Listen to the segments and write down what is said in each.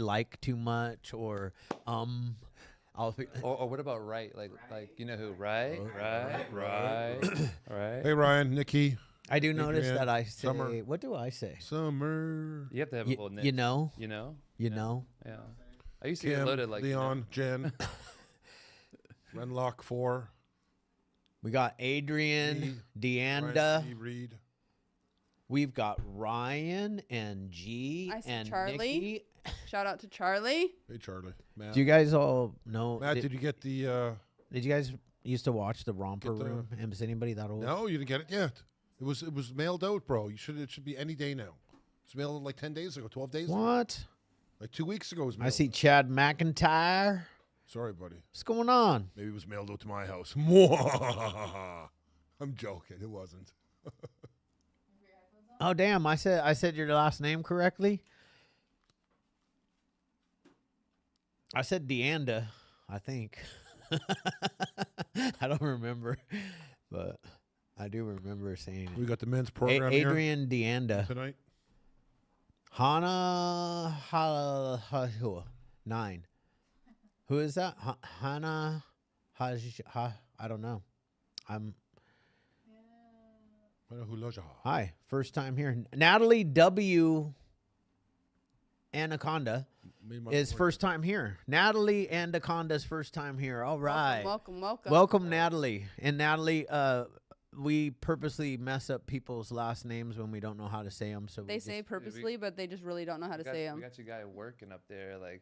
like too much or I'll be, Or what about right? Like you know who? Right. All right. Hey, Ryan, Nikki. I do notice Adrian, that I say Summer. What do I say? Summer. You have to have a little niche. You know? You know? You know? Yeah. I used to get Kim, loaded like Leon, Jen. Renlock 4. We got Adrian, Me, Deanda. Ryan, Reed. We've got Ryan and G I see and Charlie. Nikki. Shout out to Charlie. Hey, Charlie. Matt. Do you guys all know? Matt, did you get the... Did you guys used to watch the Romper Get the- Room? Is anybody that old? No, you didn't get it yet. It was mailed out, bro. It should be any day now. It's mailed like 10 days ago, 12 days ago. What? Like 2 weeks ago it was mailed I see out. Chad McIntyre. Sorry, buddy. What's going on? Maybe it was mailed out to my house. I'm joking. It wasn't. Oh damn! I said your last name correctly. I said Deanda, I think. I don't remember, but I do remember saying it. We got the men's program Adrian here Deanda. tonight. Hana 9. Who is that? Hana I don't know. Hi, first time here. Natalie W. Anaconda is first time here. Natalie Anaconda's first time here. All right. Welcome. Welcome, Natalie. And Natalie, we purposely mess up people's last names when we don't know how to say them. So They say purposely, but they just really don't know how to say them. We got your guy working up there, like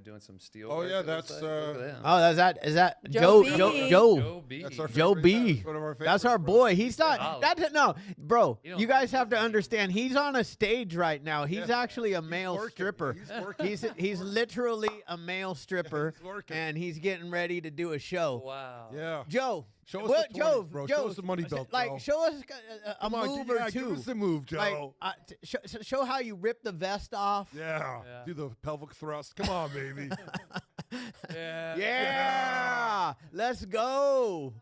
doing some steel. Oh, work, yeah, it looks that's, like. Look at him. Oh, is that Joe Joe B. Joe B. That's our Joe favorite. B. That's one of our favorites, That's our bro. boy. He's not. Solid. No, bro. You don't- You guys have to understand. He's on a stage right now. He's Yeah. actually a male working. stripper. He's working. He's literally a male stripper, he's working. and he's getting ready to do a show. Wow. Yeah. Joe, Show us what, the 20s, Joe, bro. Joe, Show us the money belt, bro. like show us a Come on, move yeah, or two. Give us the move, Joe. Like, show how you rip the vest off. Yeah. Yeah. Do the pelvic thrust. Come on, baby. Yeah. Let's go.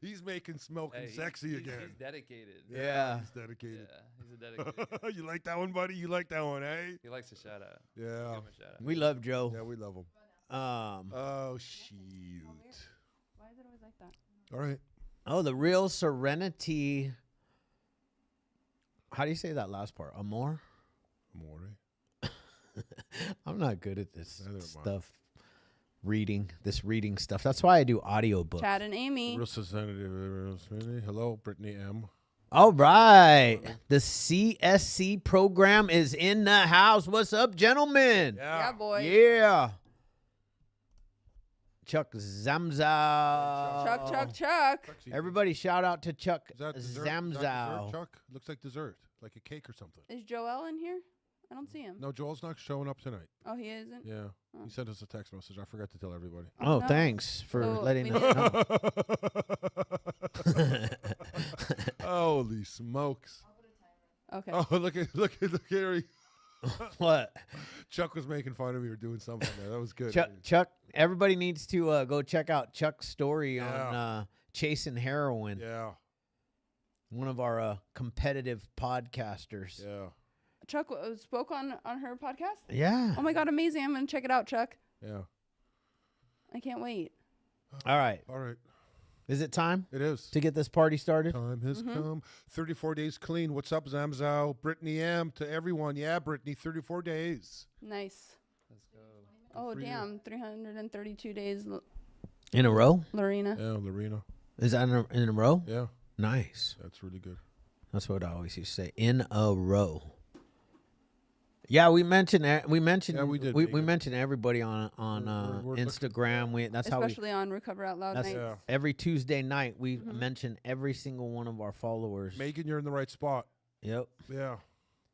He's making smoking Hey, sexy he's again. dedicated. Yeah. He's dedicated. Yeah, he's a dedicated. You like that one, buddy? You like that one, eh? He likes a shout out. Yeah. Give him a shout out. We love Joe. Yeah, we love him. Oh, shoot. Why is it always like that? All right. Oh, the real Serenity. How do you say that last part? Amor? Amore. I'm not good at this Neither am I. stuff. Reading stuff. That's why I do audiobooks. Chad and Amy. Real Serenity. Hello, Brittany M. All right. The CSC program is in the house. What's up, gentlemen? Yeah, boy. Yeah. Chuck Zamzow. Chuck. Everybody shout out to Chuck Is that dessert? Is that dessert, Zamzow. Chuck? Looks like dessert, like a cake or something. Is Joel in here? I don't see him. No, Joel's not showing up tonight. Oh, he isn't? Yeah. Oh. He sent us a text message. I forgot to tell everybody. Oh, No. thanks for So letting we us didn't- know. Holy smokes. Okay. Oh, look at here. What? Chuck was making fun of me or doing something there. That was good. Chuck, everybody needs to go check out Chuck's story on Yeah. chasing heroin. Yeah. One of our competitive podcasters. Yeah. Chuck spoke on her podcast? Yeah. Oh, my God, amazing. I'm going to check it out, Chuck. Yeah. I can't wait. All right. All right. Is it time It is. to get this party started? Time has come. 34 days clean. What's up, Zamzow? Brittany M. To everyone. Yeah, Brittany, 34 days. Nice. Let's go. Oh, for you. damn. 332 days, In a row? Lorena. Yeah, Lorena. Is that in a row? Yeah, Nice. that's really good. That's what I always used to say. In a row. Yeah, we mentioned Yeah, we did, we Megan. mentioned everybody on We're looking- Instagram. That's how we Especially on Recover Out Loud That's nights. Yeah. every Tuesday night we mention every single one of our followers. Megan, you're in the right spot. Yep. Yeah.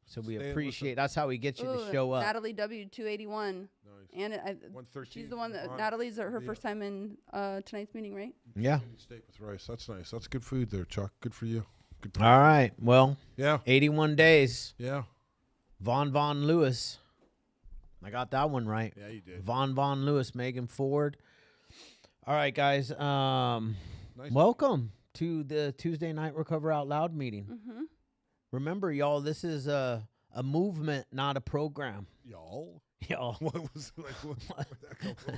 So we Stay and appreciate. That's how we get you Ooh, to show up. Natalie W281. Nice. And 113. she's the one that Ron. Natalie's her Yeah. first time in tonight's meeting, right? Yeah. Steak with rice. That's nice. That's good food there, Chuck. Good for you. Good. All right. Well, Yeah. 81 days. Yeah. Von Lewis. I got that one right. Yeah, you did. Von Lewis, Megan Ford. All right, guys. Nice. Welcome to the Tuesday night Recover Out Loud meeting. Mm-hmm. Remember, y'all, this is a movement, not a program. Y'all. Y'all. What was like? Where'd that come from?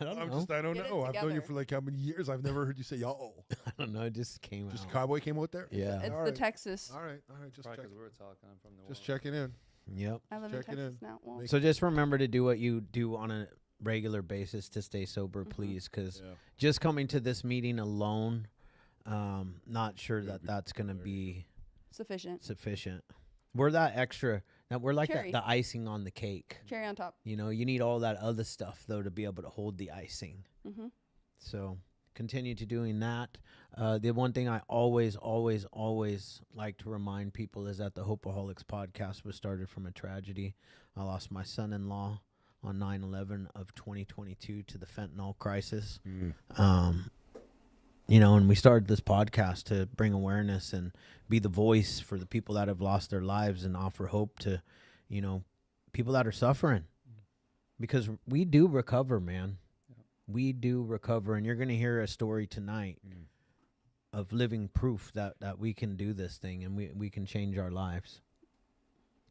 I don't know. I don't Get it know. I've known you together. for like how many years? I've never heard you say y'all. I don't know. It just came Just out. Cowboy came out there. Yeah. It's All the right. Texas. All right. Just Probably check. because we were talking. I'm from New Just Orleans. checking in. Yep. I live in Checking Texas in. now. Well, Make- So just remember to do what you do on a regular basis to stay sober, Mhm. please, because Yeah. just coming to this meeting alone, not sure Yeah, that be that's going to very- be sufficient. sufficient. We're that extra. Now we're like Cherry. the icing on the cake. Cherry on top. You know, you need all that other stuff though to be able to hold the icing. Mm-hmm. So continue to doing that. The one thing I always like to remind people is that the Hopeaholics podcast was started from a tragedy. I lost my son-in-law on 9/11 of 2022 to the fentanyl crisis. You know, and we started this podcast to bring awareness and be the voice for the people that have lost their lives and offer hope to, you know, people that are suffering. Because we do recover, man. We do recover. And you're going to hear a story tonight of living proof that we can do this thing and we can change our lives.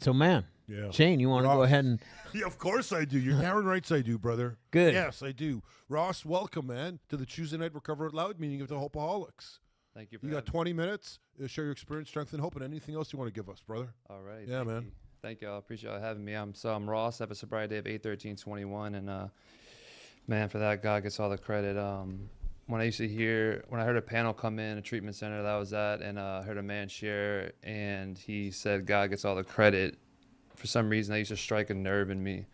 So, man, Yeah. Shane, you want to go Ross. ahead and... Yeah, of course I do. You're darn right I do, brother. Good. Yes, I do. Ross, welcome, man, to the Tuesday night Recover Out Loud meeting of the Hopeaholics. Thank you for You got having 20 minutes to share your experience, strength, and hope, and anything else you want to give us, brother. me. All right. Yeah, thank man. You. Thank you. I appreciate y'all having me. I'm Ross. I have a sobriety day of 8/13/21, and man, for that, God gets all the credit. When I heard a panel come in, a treatment center that I was at, and I heard a man share, and he said, God gets all the credit. For some reason, that used to strike a nerve in me.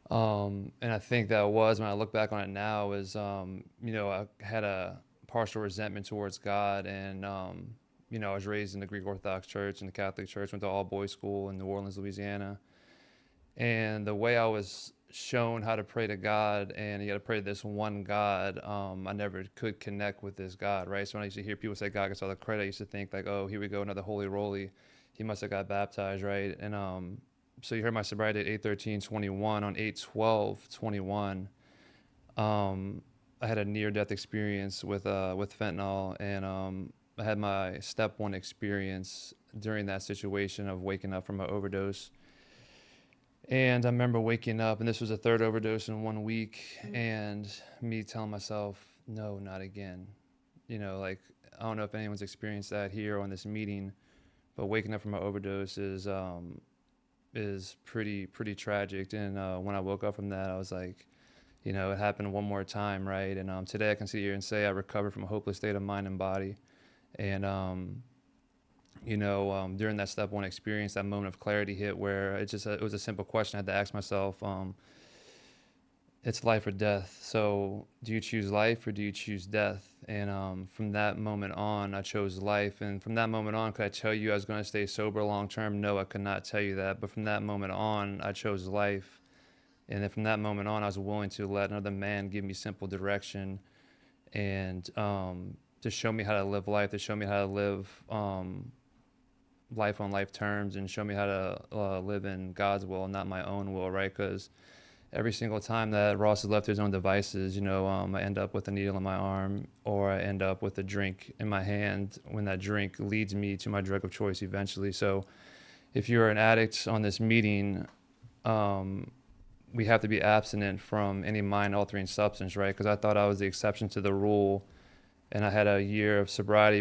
And I think that was, when I look back on it now, is, you know, I had a partial resentment towards God. And, you know, I was raised in the Greek Orthodox Church and the Catholic Church, went to all boys school in New Orleans, Louisiana. And the way I was shown how to pray to God, and you got to pray to this one God, I never could connect with this God, right? So when I used to hear people say God gets all the credit, I used to think like, oh, here we go, another holy roly. He must have got baptized, right? And so you heard my sobriety at 8/13/21. On 8/12/21, I had a near-death experience with fentanyl, and I had my step one experience during that situation of waking up from an overdose. And I remember waking up, and this was a third overdose in 1 week, and me telling myself, no, not again. You know, like, I don't know if anyone's experienced that here on this meeting, but waking up from an overdose is pretty tragic. And when I woke up from that, I was like, you know, it happened one more time, right? And today I can sit here and say I recovered from a hopeless state of mind and body. And you know, during that step one experience, that moment of clarity hit where it was a simple question I had to ask myself. It's life or death. So do you choose life or do you choose death? And from that moment on, I chose life. And from that moment on, could I tell you I was going to stay sober long term? No, I could not tell you that. But from that moment on, I chose life. And then from that moment on, I was willing to let another man give me simple direction and to show me how to live life, to show me how to live life on life terms, and show me how to live in God's will, not my own will, right? Because every single time that Ross is left to his own devices, you know, I end up with a needle in my arm, or I end up with a drink in my hand when that drink leads me to my drug of choice eventually. So if you're an addict on this meeting, we have to be abstinent from any mind-altering substance, right? Because I thought I was the exception to the rule, and I had a year of sobriety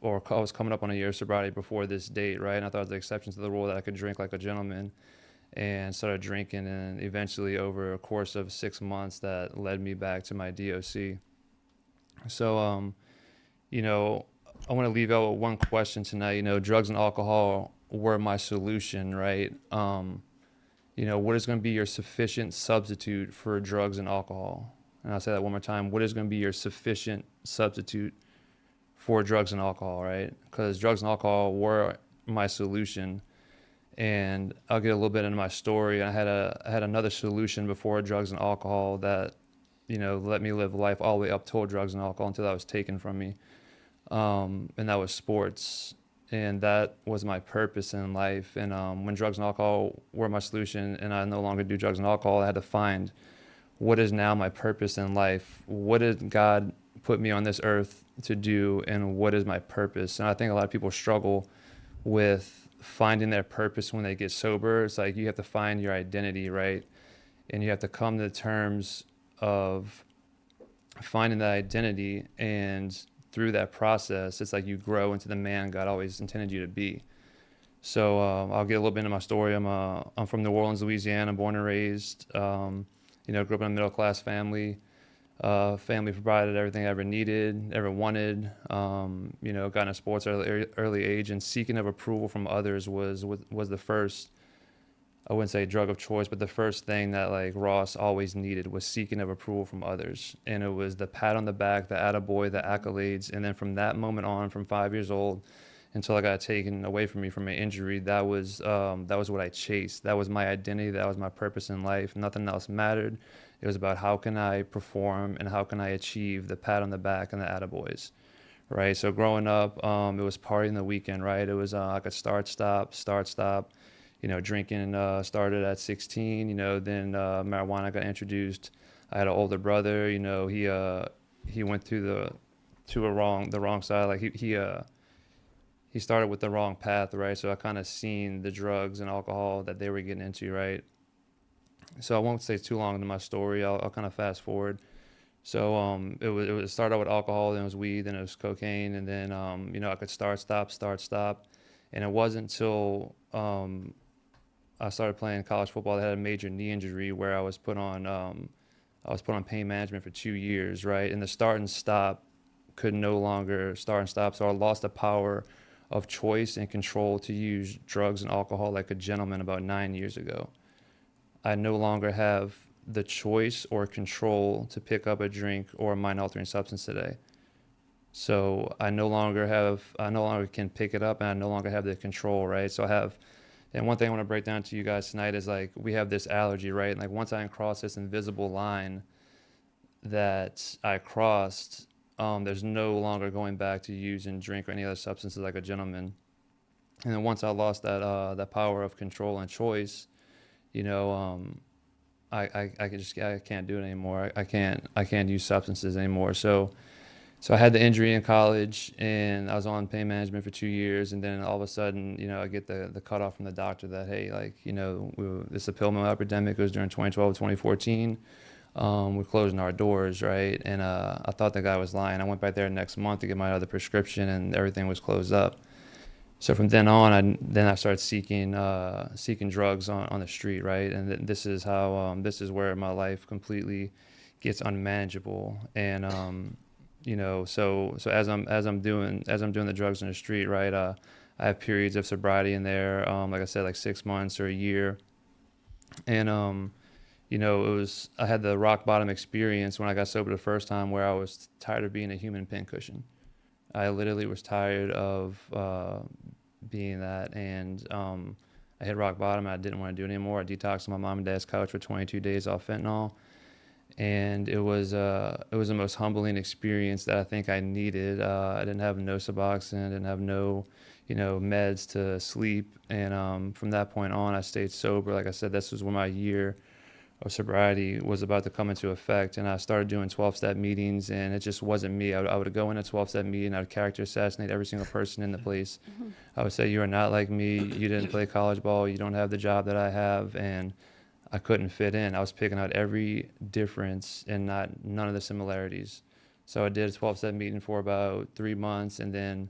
or I was coming up on a year of sobriety before this date, right? And I thought it was the exception to the rule that I could drink like a gentleman, and started drinking, and eventually over a course of 6 months that led me back to my DOC. So, you know, I want to leave out with one question tonight. You know, drugs and alcohol were my solution, right? You know, what is going to be your sufficient substitute for drugs and alcohol? And I'll say that one more time. What is going to be your sufficient substitute for drugs and alcohol, right? Because drugs and alcohol were my solution. And I'll get a little bit into my story. I had another solution before drugs and alcohol that, you know, let me live life all the way up toward drugs and alcohol until that was taken from me. And that was sports. And that was my purpose in life. And when drugs and alcohol were my solution and I no longer do drugs and alcohol, I had to find what is now my purpose in life. What did God put me on this earth to do, and what is my purpose? And I think a lot of people struggle with finding their purpose when they get sober. It's like you have to find your identity, right? And you have to come to the terms of finding that identity, and through that process, it's like you grow into the man God always intended you to be. So I'll get a little bit into my story. I'm from New Orleans, Louisiana, born and raised. Grew up in a middle class family. Family provided everything I ever needed, ever wanted. Got into sports at an early age, and seeking of approval from others was the first. I wouldn't say drug of choice, but the first thing that like Ross always needed was seeking of approval from others. And it was the pat on the back, the attaboy, the accolades. And then from that moment on, from 5 years old until I got taken away from me from an injury, that was what I chased. That was my identity. That was my purpose in life. Nothing else mattered. It was about how can I perform and how can I achieve the pat on the back and the attaboys, right? So growing up, it was partying the weekend, right? It was like a start, stop. Drinking started at 16, then marijuana got introduced. I had an older brother, he went through the wrong side. Like he started with the wrong path, right? So I kind of seen the drugs and alcohol that they were getting into, right? So I won't stay too long into my story. I'll kind of fast forward. So it started out with alcohol, then it was weed, then it was cocaine, and then I could start, stop. And it wasn't until I started playing college football. I had a major knee injury where I was put on pain management for 2 years, right? And the start and stop could no longer start and stop. So I lost the power of choice and control to use drugs and alcohol like a gentleman about 9 years ago. I no longer have the choice or control to pick up a drink or a mind-altering substance today. So I no longer can pick it up, and I no longer have the control, right? So and one thing I want to break down to you guys tonight is like we have this allergy, right? And like once I cross this invisible line that I crossed, there's no longer going back to use and drink or any other substances like a gentleman. And then once I lost that power of control and choice, I can't do it anymore. I can't use substances anymore. So I had the injury in college, and I was on pain management for 2 years, and then all of a sudden, I get the cutoff from the doctor that, hey, this is a pill mill epidemic. It was during 2012, 2014. We're closing our doors, right? And I thought the guy was lying. I went back there next month to get my other prescription, and everything was closed up. So from then on, I started seeking drugs on the street, right? And this is where my life completely gets unmanageable. And so as I'm doing the drugs on the street, right? I have periods of sobriety in there, like I said, like 6 months or a year, and I had the rock bottom experience when I got sober the first time, where I was tired of being a human pincushion. I literally was tired of being that, and I hit rock bottom. I didn't want to do it anymore. I detoxed on my mom and dad's couch for 22 days off fentanyl. And it was the most humbling experience that I think I needed. I didn't have no Suboxone, didn't have no, meds to sleep. And from that point on, I stayed sober. Like I said, this was when my year of sobriety was about to come into effect. And I started doing 12-step meetings, and it just wasn't me. I would go in a 12-step meeting, I would character assassinate every single person in the place. I would say, you are not like me. You didn't play college ball. You don't have the job that I have. And I couldn't fit in. I was picking out every difference and none of the similarities. So I did a 12-step meeting for about 3 months, and then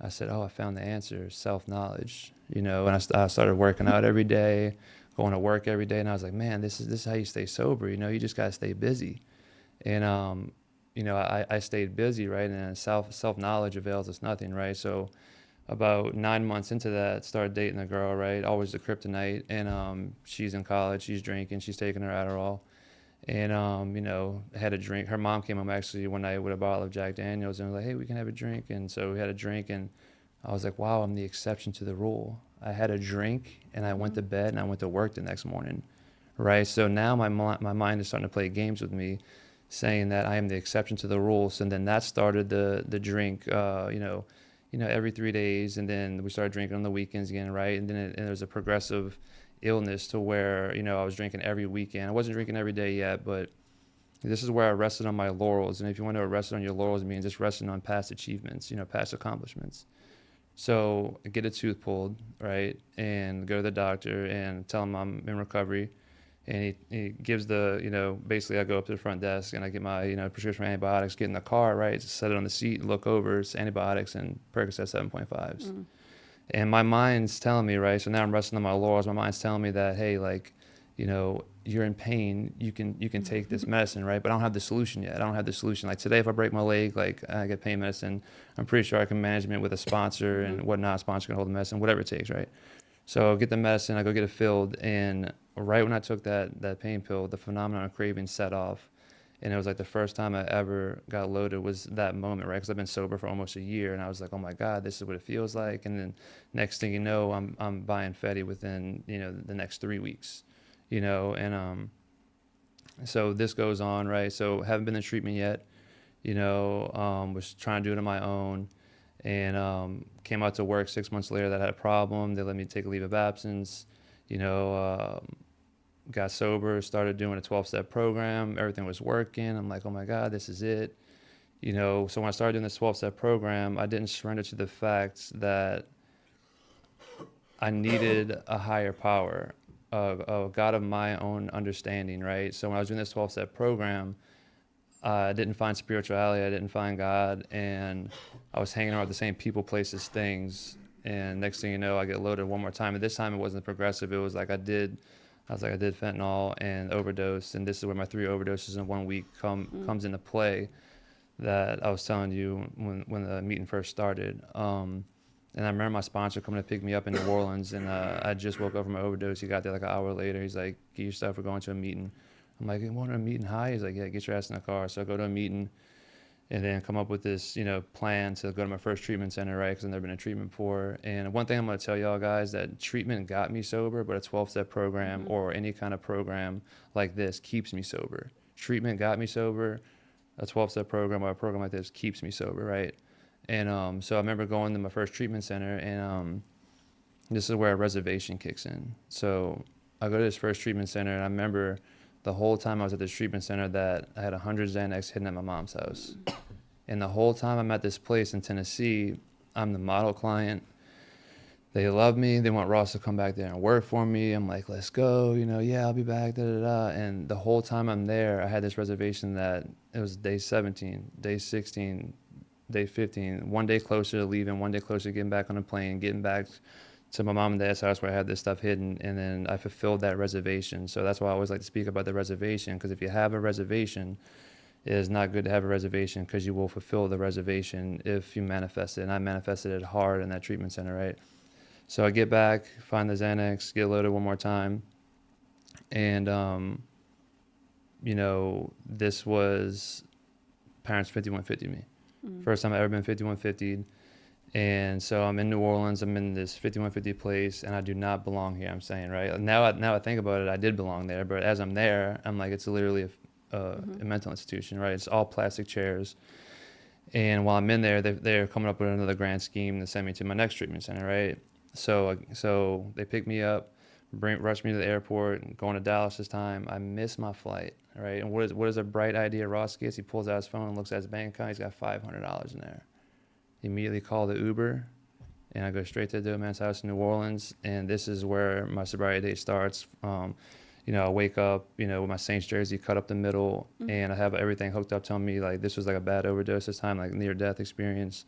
I said, I found the answer, self-knowledge, and I started working out every day, going to work every day, and I was like, man, this is how you stay sober. You just got to stay busy. And I stayed busy, right? And self-knowledge avails us nothing, right? So about 9 months into that, started dating a girl, right? Always the kryptonite. And she's in college, she's drinking, she's taking her Adderall. And, had a drink. Her mom came home actually one night with a bottle of Jack Daniels and was like, hey, we can have a drink. And so we had a drink, and I was like, wow, I'm the exception to the rule. I had a drink, and I went to bed, and I went to work the next morning, right? So now my mind is starting to play games with me, saying that I am the exception to the rules. And then that started the drink, every 3 days, and then we started drinking on the weekends again, right? And then there was a progressive illness to where, I was drinking every weekend. I wasn't drinking every day yet, but this is where I rested on my laurels. And if you want to rest on your laurels, it means just resting on past achievements, past accomplishments. So I get a tooth pulled, right, and go to the doctor and tell him I'm in recovery. And he gives the, basically I go up to the front desk and I get my, prescription for antibiotics, get in the car, right, set it on the seat, look over, it's antibiotics and Percocet 7.5s. And my mind's telling me, right, so now I'm resting on my laurels. My mind's telling me that, hey, like, you're in pain, you can take this medicine, right? But I don't have the solution yet. I don't have the solution. Like today, if I break my leg, like I get pain medicine, I'm pretty sure I can manage it with a sponsor and whatnot. Sponsor can hold the medicine, whatever it takes, right? So I get the medicine, I go get it filled, and right when I took that pain pill, the phenomenon of craving set off. And it was like the first time I ever got loaded was that moment, right? Because I've been sober for almost a year, and I was like, oh my God, this is what it feels like. And then next thing you know, I'm buying Fetty within, the next 3 weeks, and so this goes on, right? So haven't been in treatment yet, was trying to do it on my own, and came out to work 6 months later that I had a problem. They let me take a leave of absence, got sober, started doing a 12-step program. Everything was working. I'm like, oh my God, this is it. So when I started doing this 12-step program, I didn't surrender to the fact that I needed a higher power, a God of my own understanding, right? So when I was doing this 12-step program, I didn't find spirituality, I didn't find God, and I was hanging around with the same people, places, things, and next thing you know, I get loaded one more time. And this time it wasn't progressive. It was like I did fentanyl and overdose, and this is where my 3 overdoses in 1 week comes into play that I was telling you when the meeting first started. And I remember my sponsor coming to pick me up in New Orleans, and I just woke up from my overdose. He got there like an hour later. He's like, get your stuff, we're going to a meeting. I'm like, you want a meeting high? He's like, yeah, get your ass in the car. So I go to a meeting and then come up with this, plan to go to my first treatment center, right? Because I've never been in treatment before. And one thing I'm going to tell y'all guys, that treatment got me sober, but a 12-step program or any kind of program like this keeps me sober. Treatment got me sober. A 12-step program or a program like this keeps me sober, right? And so I remember going to my first treatment center, and this is where a reservation kicks in. So I go to this first treatment center, and I remember the whole time I was at this treatment center that I had 100 Xanax hidden at my mom's house. And the whole time I'm at this place in Tennessee, I'm the model client. They love me. They want Ross to come back there and work for me. I'm like, let's go, yeah, I'll be back, da-da-da. And the whole time I'm there, I had this reservation that it was day 17, day 16, day 15, 1 day closer to leaving, 1 day closer to getting back on a plane, getting back to my mom and dad's house where I had this stuff hidden, and then I fulfilled that reservation. So that's why I always like to speak about the reservation, because if you have a reservation, it is not good to have a reservation, because you will fulfill the reservation if you manifest it. And I manifested it hard in that treatment center, right? So I get back, find the Xanax, get loaded one more time, and this was parents 5150 me. First time I ever been 5150'd. And so I'm in New Orleans, I'm in this 5150 place, and I do not belong here, I'm saying, right? Now I think about it, I did belong there, but as I'm there, I'm like, it's literally a mental institution, right? It's all plastic chairs. And while I'm in there, they're coming up with another grand scheme to send me to my next treatment center, right? So they pick me up, rush me to the airport, and going to Dallas this time. I miss my flight, right? And what is a bright idea Ross gets? He pulls out his phone and looks at his bank account. He's got $500 in there. Immediately call the Uber, and I go straight to the dope man's house in New Orleans, and this is where my sobriety date starts. I wake up, with my Saints jersey cut up the middle, and I have everything hooked up, telling me like this was like a bad overdose this time, like near-death experience.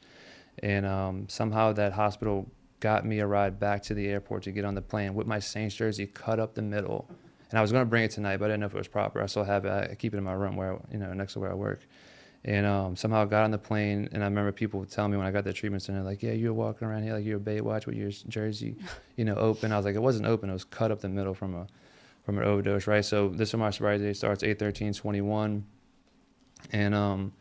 And somehow that hospital got me a ride back to the airport to get on the plane with my Saints jersey cut up the middle. And I was going to bring it tonight, but I didn't know if it was proper. I still have it. I keep it in my room where, next to where I work. And somehow I got on the plane, and I remember people telling me when I got to the treatment center, like, yeah, you were walking around here like you were Baywatch with your jersey, open. I was like, it wasn't open. It was cut up the middle from an overdose, right? So this is when my sobriety day starts, 8/13/21. And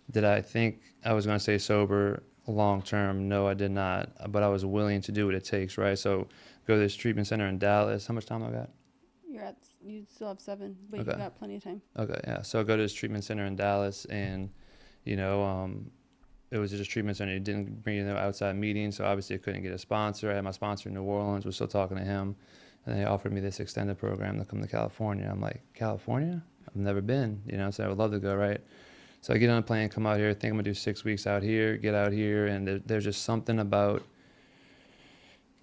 did I think I was going to stay sober long term? No, I did not. But I was willing to do what it takes, right? So go to this treatment center in Dallas. How much time I got? You still have 7, but Okay. you got plenty of time. Okay, yeah. So I go to this treatment center in Dallas, and it was just a treatment center. It didn't bring no outside meetings, so obviously I couldn't get a sponsor. I had my sponsor in New Orleans. Was still talking to him, and they offered me this extended program to come to California. I'm like, California? I've never been, so I would love to go, right? So I get on a plane, come out here, think I'm gonna do 6 weeks out here, get out here, and there's just something about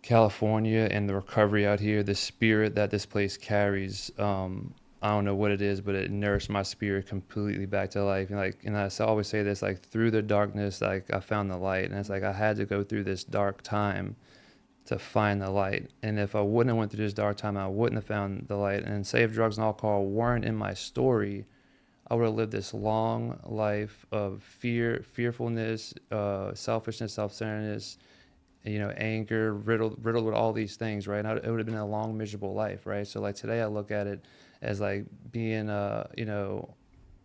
California and the recovery out here, the spirit that this place carries, I don't know what it is, but it nourished my spirit completely back to life. And I always say this, like through the darkness, like I found the light, and it's like I had to go through this dark time to find the light. And if I wouldn't have went through this dark time, I wouldn't have found the light. And say if drugs and alcohol weren't in my story, I would have lived this long life of fearfulness, selfishness, self-centeredness, anger, riddled with all these things, right? And it would have been a long, miserable life, right? So like today I look at it as like being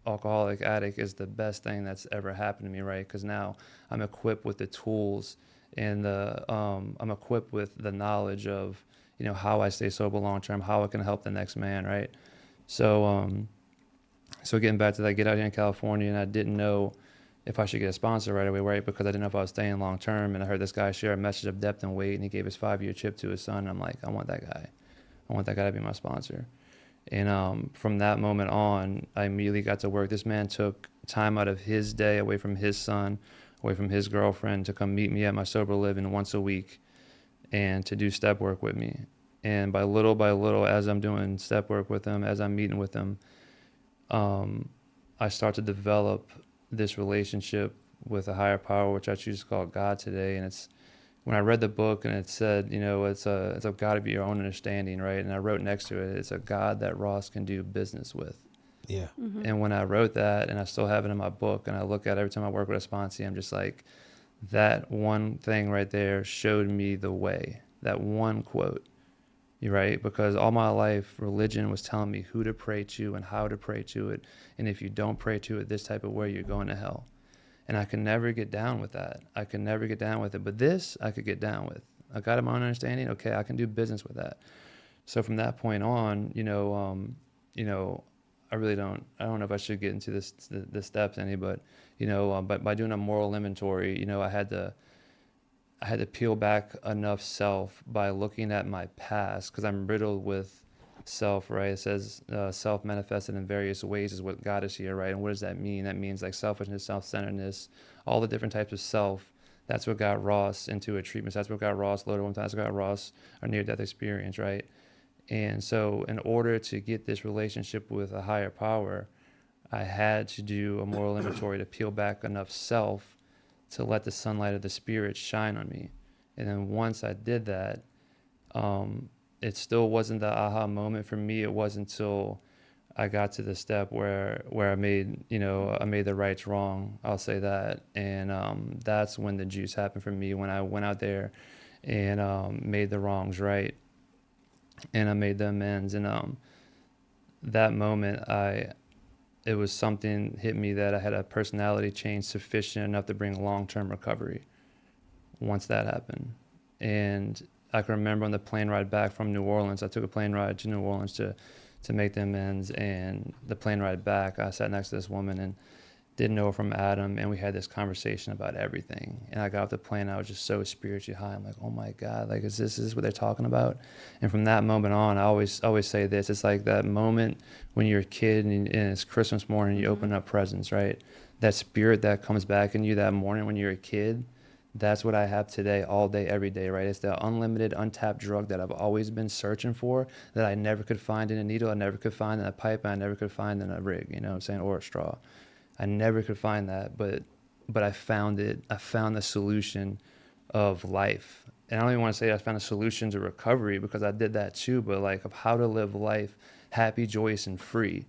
alcoholic addict is the best thing that's ever happened to me, right? Because now I'm equipped with the tools and I'm equipped with the knowledge of, how I stay sober long term, how I can help the next man, right? So getting back to that, I get out here in California and I didn't know if I should get a sponsor right away, right? Because I didn't know if I was staying long term. And I heard this guy share a message of depth and weight, and he gave his 5-year chip to his son. And I'm like, I want that guy. I want that guy to be my sponsor. And from that moment on, I immediately got to work. This man took time out of his day, away from his son, away from his girlfriend, to come meet me at my sober living once a week and to do step work with me. And by little, as I'm doing step work with him, as I'm meeting with him, I start to develop this relationship with a higher power, which I choose to call God today. And it's when I read the book and it said, it's a God of your own understanding, right? And I wrote next to it, it's a God that Ross can do business with. Yeah. Mm-hmm. And when I wrote that, and I still have it in my book, and I look at it every time I work with a sponsee, I'm just like, that one thing right there showed me the way. That one quote. You're right, because all my life religion was telling me who to pray to and how to pray to it, and if you don't pray to it this type of way, you're going to hell. And I could never get down with that. I could never get down with it, but this I could get down with. I got my own understanding. Okay, I can do business with that. So from that point on, I really don't. I don't know if I should get into the steps any, but but by doing a moral inventory, I had to peel back enough self by looking at my past, because I'm riddled with self, right? It says self manifested in various ways is what got us here, right? And what does that mean? That means like selfishness, self-centeredness, all the different types of self. That's what got Ross into a treatment. That's what got Ross loaded one time. That's what got Ross a near-death experience, right? And so in order to get this relationship with a higher power, I had to do a moral inventory to peel back enough self to let the sunlight of the spirit shine on me. And then once I did that, it still wasn't the aha moment for me. It wasn't until I got to the step where I made the rights wrong. I'll say that. And that's when the juice happened for me, when I went out there and made the wrongs right. And I made the amends. And that moment, it was something hit me that I had a personality change sufficient enough to bring long-term recovery once that happened. And I can remember on the plane ride back from New Orleans, I took a plane ride to New Orleans to make the amends. And the plane ride back, I sat next to this woman and didn't know her from Adam, and we had this conversation about everything. And I got off the plane, and I was just so spiritually high. I'm like, oh my God, like, is this what they're talking about? And from that moment on, I always say this, it's like that moment when you're a kid and it's Christmas morning, you open up presents, right? That spirit that comes back in you that morning when you're a kid, that's what I have today, all day, every day, right? It's the unlimited, untapped drug that I've always been searching for, that I never could find in a needle, I never could find in a pipe, and I never could find in a rig, you know what I'm saying, or a straw. I never could find that, but I found it. I found the solution of life. And I don't even want to say I found a solution to recovery, because I did that too, but like of how to live life happy, joyous, and free.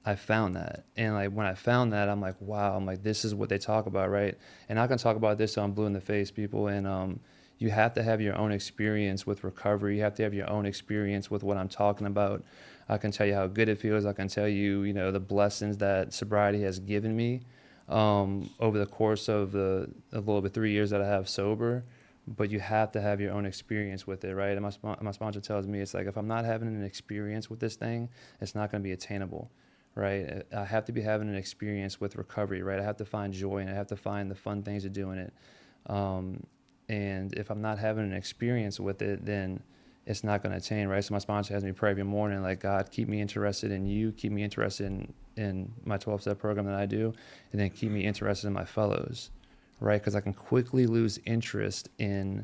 I found that. And like when I found that, I'm like, wow, I'm like, this is what they talk about, right? And I can talk about this till I'm blue in the face, people. And you have to have your own experience with recovery. You have to have your own experience with what I'm talking about. I can tell you how good it feels. I can tell you, the blessings that sobriety has given me over the course of a little over 3 years that I have sober. But you have to have your own experience with it, right? And my sponsor tells me, it's like, if I'm not having an experience with this thing, it's not going to be attainable, right? I have to be having an experience with recovery, right? I have to find joy, and I have to find the fun things of doing it. And if I'm not having an experience with it, then it's not going to attain, right? So my sponsor has me pray every morning, like, God, keep me interested in you, keep me interested in my 12-step program that I do, and then keep me interested in my fellows, right? Because I can quickly lose interest in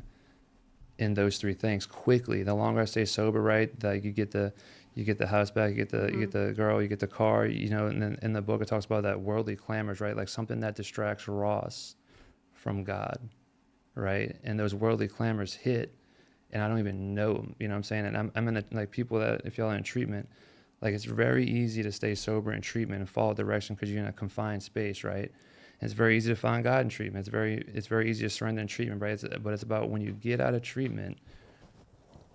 in those three things quickly. The longer I stay sober, right, like you get the house back, you get the girl, you get the car, you know. And then in the book it talks about that worldly clamors, right, like something that distracts Ross from God, right? And those worldly clamors hit, and I don't even know them, you know what I'm saying? And I'm in a, like, people that, if y'all are in treatment, like, it's very easy to stay sober in treatment and follow direction because you're in a confined space, right? And it's very easy to find God in treatment. It's very easy to surrender in treatment, right? But it's about when you get out of treatment,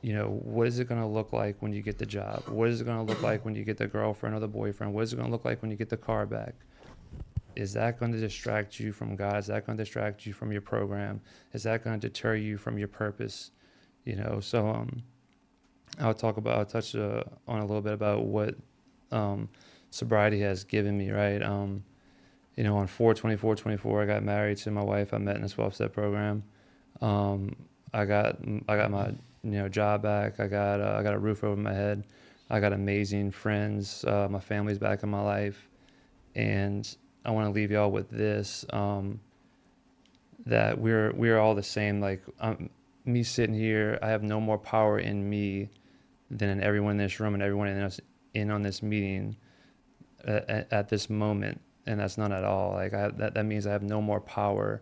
you know, what is it going to look like when you get the job? What is it going to look like when you get the girlfriend or the boyfriend? What is it going to look like when you get the car back? Is that going to distract you from God? Is that going to distract you from your program? Is that going to deter you from your purpose? You know, so I'll touch on a little bit about what sobriety has given me, right? You know, on 4/24/24, I got married to my wife I met in a 12-step program. I got my job back. I got a roof over my head. I got amazing friends. My family's back in my life, and I want to leave y'all with this: that we're all the same. Like, me sitting here, I have no more power in me than in everyone in this room and everyone in on this meeting at this moment. And that's not at all. Like, that means I have no more power.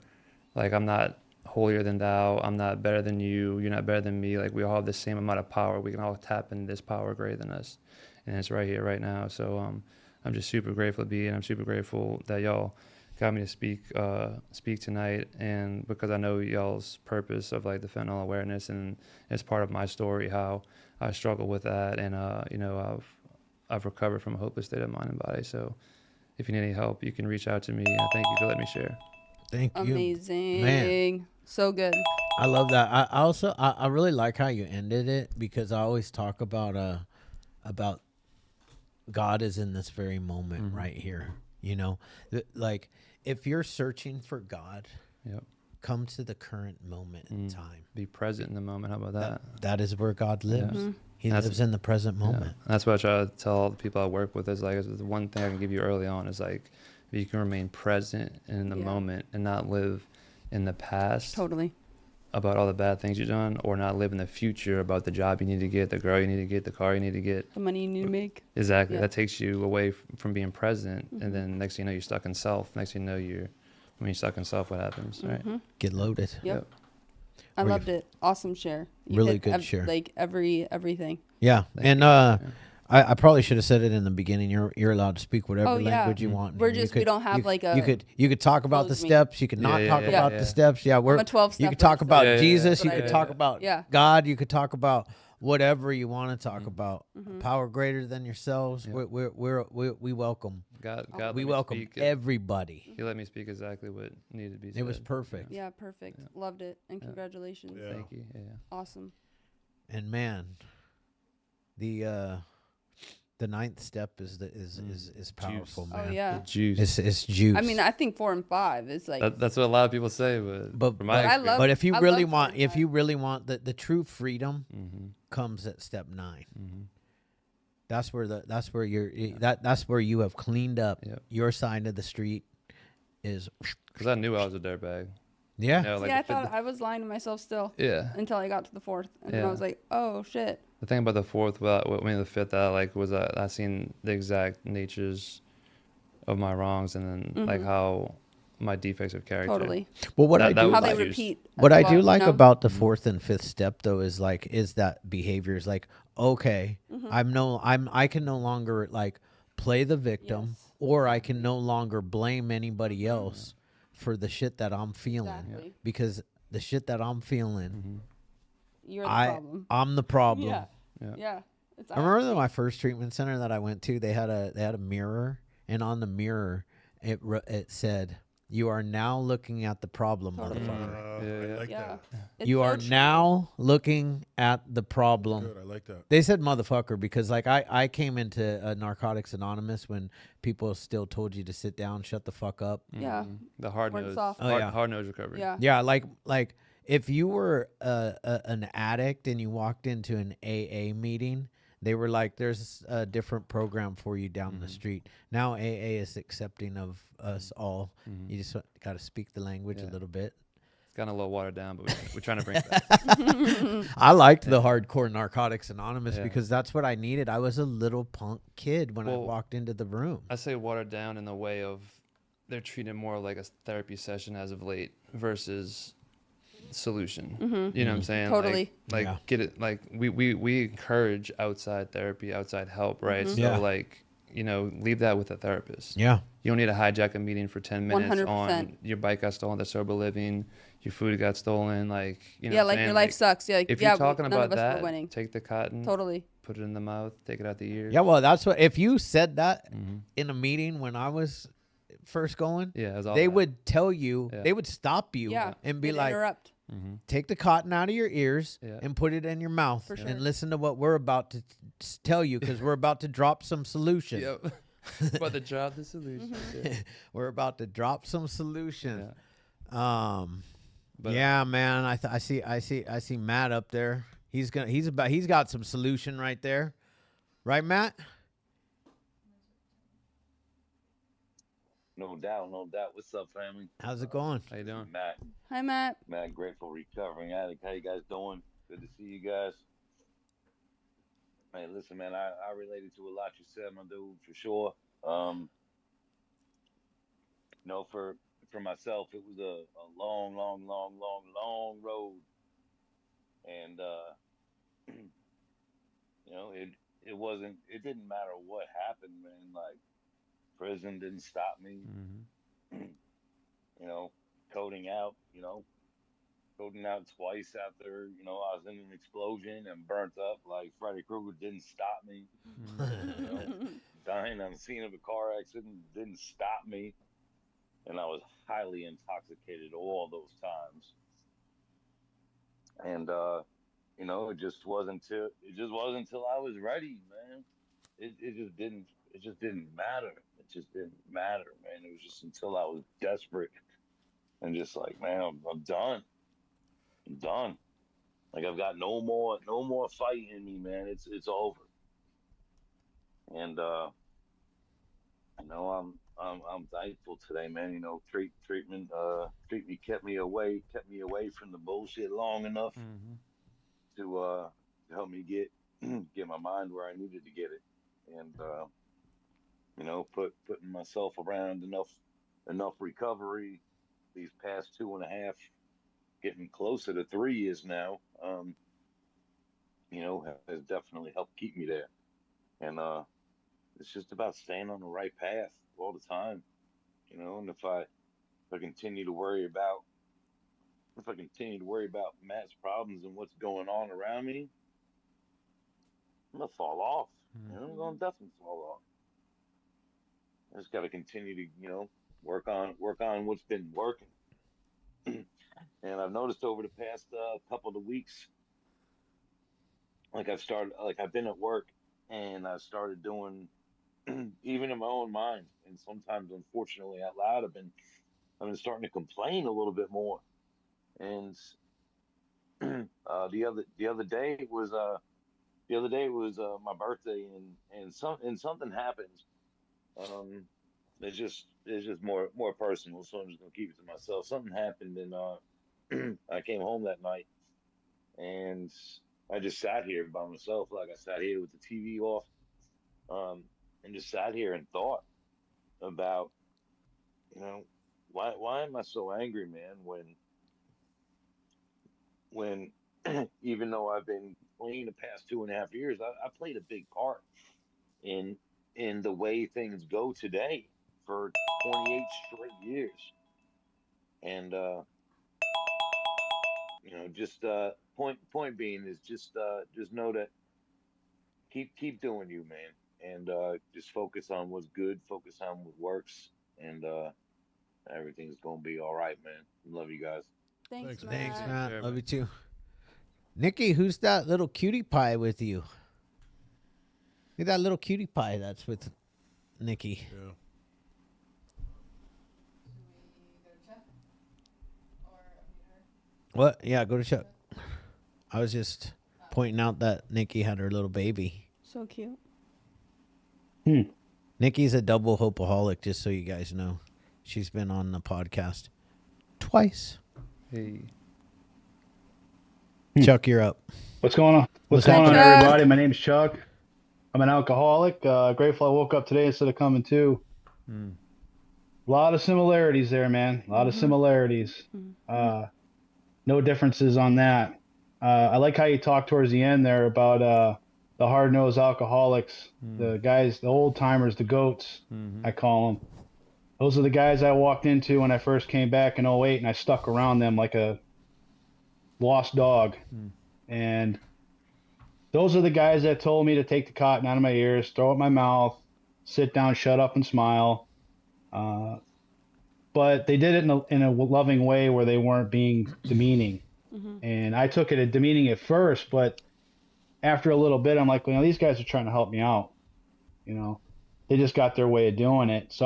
Like, I'm not holier than thou. I'm not better than you. You're not better than me. Like, we all have the same amount of power. We can all tap into this power greater than us. And it's right here, right now. So I'm just super grateful to be here. And I'm super grateful that y'all got me to speak tonight. And because I know y'all's purpose of, like, the fentanyl awareness, and it's part of my story, how I struggle with that. And, I've recovered from a hopeless state of mind and body. So if you need any help, you can reach out to me. And thank you for letting me share. Thank you. Amazing. Man. So good. I love that. I also I really like how you ended it, because I always talk about God is in this very moment right here. You know, like, if you're searching for God, Yep. come to the current moment in time. Be present in the moment. How about that? That is where God lives. Mm-hmm. He lives in the present moment. Yeah. That's what I try to tell all the people I work with, is, like, the one thing I can give you early on is, like, if you can remain present in the moment and not live in the past Totally. about all the bad things you've done, or not live in the future about the job you need to get, the girl you need to get, the car you need to get. The money you need to make. Exactly. Yeah. That takes you away from being present. And then next thing you know, you're stuck in self. Next thing you know, when you're stuck in self, what happens, right? Get loaded. Yep. I loved it. Awesome share. You Really hit good share. Like everything. Yeah. And I probably should have said it in the beginning. You're allowed to speak whatever language you want. We're just, we don't have like a. You could talk about the close me. steps. You could not talk about the steps. Yeah, I'm a 12 you could stepper, talk so about that's Jesus. what You I could do. talk about God. You could talk about whatever you want to talk about. Power greater than yourselves. Yeah. We welcome. God We let me welcome speak. everybody. He let me speak exactly what needed to be said. It was perfect. Yeah, perfect. Loved it. And congratulations. Yeah. Thank you. Yeah. Awesome. And man, the ninth step is powerful, Juice. man. Oh yeah. The juice. It's juice. I mean, I think 4 and 5 is like. That's what a lot of people say, but from my I experience, love- But if you I really love want, step 5. the true freedom comes at step 9. That's where that's where you have cleaned up your side of the street. Is because I knew I was a dirtbag. yeah. You know, like I thought I was lying to myself still. Yeah. Until I got to the 4th, and then I Yeah. was like, oh shit. The thing about the 4th, the 5th, that like was I seen the exact natures of my wrongs, and then like how my defects of character. Totally. Well, what That I do was How my they juice. repeat. what I well, do you like know? about the 4th and 5th step though is that behavior is like, okay, I can no longer like play the victim, Yes. or I can no longer blame anybody else for the shit that I'm feeling, Exactly. because the shit that I'm feeling, You're the problem. I'm the problem. Yeah. Yeah. Yeah. It's I remember that my first treatment center that I went to, they had a mirror, and on the mirror it said, "You are now looking at the problem, Totally. motherfucker. Yeah. I like Yeah. that. It's You so are true. now looking at the problem." Good. I like that. They said motherfucker because like I came into Narcotics Anonymous when people still told you to sit down, shut the fuck up. Yeah. The hard We're nose. soft. Oh, yeah. Hard nose recovery. Yeah. Yeah, like if you were an addict and you walked into an AA meeting, they were like, "There's a different program for you down the street." Now AA is accepting of us all. You just got to speak the language a little bit. Gotten a little watered down, but we're trying to bring it back. I liked the hardcore Narcotics Anonymous Yeah. because that's what I needed. I was a little punk kid when I Well, walked into the room. I say watered down in the way of they're treating more like a therapy session as of late versus solution. You know what I'm saying? Totally. Like Yeah. get it. Like we encourage outside therapy, outside help, right? So Yeah. like, you know, leave that with a therapist. Yeah. You don't need to hijack a meeting for 10 minutes 100%. on your bike got stolen, the sober living, your food got stolen, like, you know Yeah, what I'm like saying? your life sucks. Yeah, like, If yeah, you're talking none about of us that, were winning. take the cotton, Totally. put it in the mouth, take it out the ear. Yeah, well, that's what, if you said that in a meeting when I was first going, Yeah, it was all they that. would tell you, Yeah. they would stop you Yeah. and be They'd like, interrupt. take the cotton out of your ears Yeah. and put it in your mouth For sure. and listen to what we're about to tell you because we're about to drop some solution. Yep. But the job, the solution. Yeah. We're about to drop some solution. But, Yeah, man. I see Matt up there. He's got some solution right there. Right, Matt? No doubt, no doubt. What's up, family? How's it going? How you doing? Matt, Hi, Matt. grateful recovering addict. How you guys doing? Good to see you guys. Hey, listen, man, I related to a lot you said, my dude, for sure. You know, for myself, it was a long, long, long, long, long road, and you know, it didn't matter what happened, man. Like prison didn't stop me. You know, coding out. You know, coding out twice after, you know, I was in an explosion and burnt up like Freddy Krueger didn't stop me. You know, dying on the scene of a car accident didn't stop me. And I was highly intoxicated all those times. And you know, it just wasn't until I was ready, man. It just didn't matter. It just didn't matter, man. It was just until I was desperate and just like, man, I'm done. I'm done. Like I've got no more fight in me, man. It's over. And you know, I'm thankful today, man. You know, treatment kept me away from the bullshit long enough to help me get my mind where I needed to get it. And you know, putting myself around enough recovery these past 2.5, getting closer to 3 years now, you know, has definitely helped keep me there. And it's just about staying on the right path all the time, you know. And if I continue to worry about Matt's problems and what's going on around me, I'm gonna fall off. You know, I'm gonna definitely fall off. I just got to continue to, you know, work on what's been working. And I've noticed over the past couple of weeks, like I've been at work and I started doing, even in my own mind, and sometimes unfortunately out loud, I've been starting to complain a little bit more. And the other day was my birthday, and something happened. It's just more personal, so I'm just gonna keep it to myself. Something happened, and I came home that night, and I just sat here by myself. Like I sat here with the TV off, and just sat here and thought about, you know, why am I so angry, man? When even though I've been clean the past 2.5 years, I played a big part in the way things go today for 28 straight years. And you know, just point being is just know that keep doing you, man, and just focus on what's good, focus on what works, and everything's gonna be all right, man. Love you guys. Thanks, Matt. Thanks, Matt. Sure, Love man. you too. Nikki, who's that little cutie pie with you? Look at that little cutie pie that's with Nikki. Yeah. What? Yeah, go to Chuck. I was just pointing out that Nikki had her little baby. So cute. Nikki's a double Hopeaholic, just so you guys know. She's been on the podcast twice. Hey. Chuck, you're up. What's going on? What's What's going on, happening? Chuck. everybody? My name's Chuck. I'm an alcoholic. Grateful I woke up today instead of coming to. Mm. A lot of similarities there, man. A lot of similarities. No differences on that. I like how you talked towards the end there about the hard-nosed alcoholics, the guys, the old timers, the goats, I call them. Those are the guys I walked into when I first came back in '08, and I stuck around them like a lost dog. And those are the guys that told me to take the cotton out of my ears, throw it in my mouth, sit down, shut up, and smile. But they did it in a loving way where they weren't being demeaning. And I took it as demeaning at first, but after a little bit, I'm like, well, these guys are trying to help me out. You know, they just got their way of doing it. So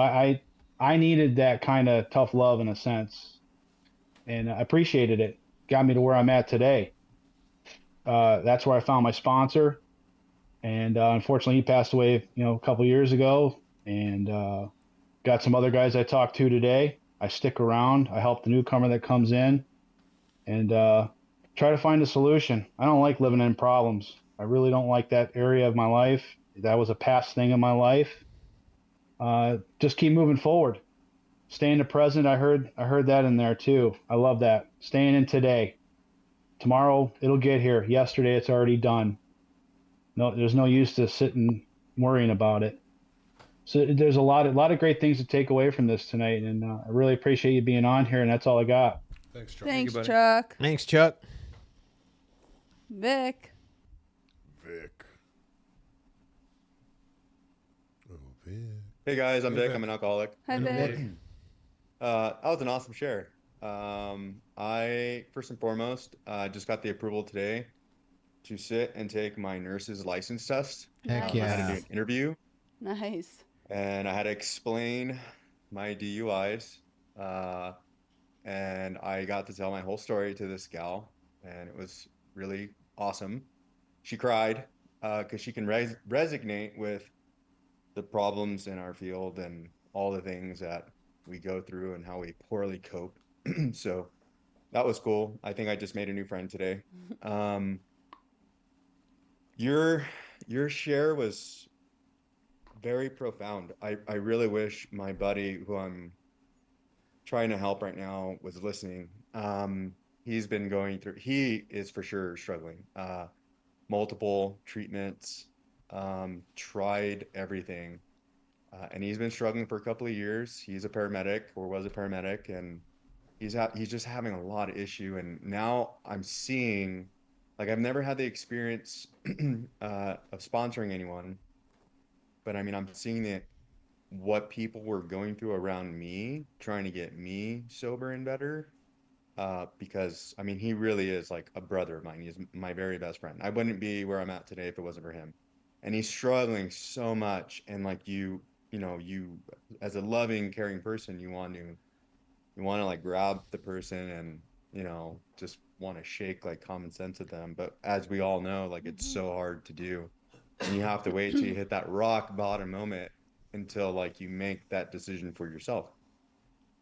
I needed that kind of tough love in a sense, and I appreciated it. Got me to where I'm at today. That's where I found my sponsor, and unfortunately, he passed away, a couple years ago. And got some other guys I talked to today. I stick around. I help the newcomer that comes in, and try to find a solution. I don't like living in problems. I really don't like that area of my life. That was a past thing in my life. Just keep moving forward. Stay in the present. I heard that in there too. I love that. Staying in today. Tomorrow it'll get here. Yesterday it's already done. No, there's no use to sitting worrying about it. So there's a lot of great things to take away from this tonight, and I really appreciate you being on here. And that's all I got. Thanks, Chuck. Thanks, buddy. Chuck. Thanks, Chuck. Vic. Vic. Oh, Vic. Hey guys, I'm Hey, Vic. Vic. I'm an alcoholic. Hi, Vic. That was an awesome share. I first and foremost just got the approval today to sit and take my nurse's license test. Heck I had to yeah. do an interview, Nice. and I had to explain my DUIs. And I got to tell my whole story to this gal, and it was really awesome. She cried because she can resonate with the problems in our field and all the things that we go through and how we poorly cope. So that was cool. I think I just made a new friend today. Your share was very profound. I really wish my buddy, who I'm trying to help right now, was listening. He's been going through, he is for sure struggling. Multiple treatments, tried everything. And he's been struggling for a couple of years. He's a paramedic, or was a paramedic, and he's just having a lot of issue. And now I'm seeing, like, I've never had the experience of sponsoring anyone, but I mean, I'm seeing what people were going through around me, trying to get me sober and better. Because I mean, he really is like a brother of mine. He's my very best friend. I wouldn't be where I'm at today if it wasn't for him. And he's struggling so much. And like you as a loving, caring person, you want to like grab the person and, just want to shake like common sense at them. But as we all know, like, it's so hard to do. And you have to wait till you hit that rock bottom moment until like you make that decision for yourself.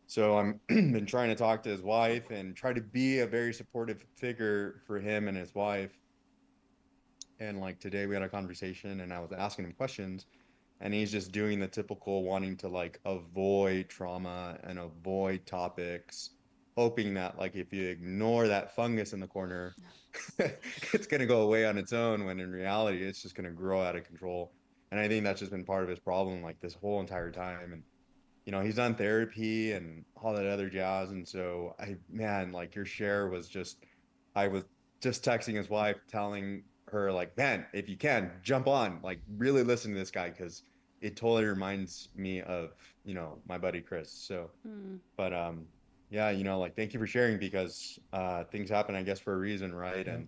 So I'm been trying to talk to his wife and try to be a very supportive figure for him and his wife. And like today we had a conversation and I was asking him questions, and he's just doing the typical wanting to like avoid trauma and avoid topics, hoping that like if you ignore that fungus in the corner, it's going to go away on its own, when in reality it's just going to grow out of control. And I think that's just been part of his problem like this whole entire time. And he's done therapy and all that other jazz. And so like your share was just, I was just texting his wife, telling her like, man, if you can jump on, like really listen to this guy, because it totally reminds me of, my buddy Chris. So, but yeah, like, thank you for sharing, because things happen, I guess, for a reason, right? And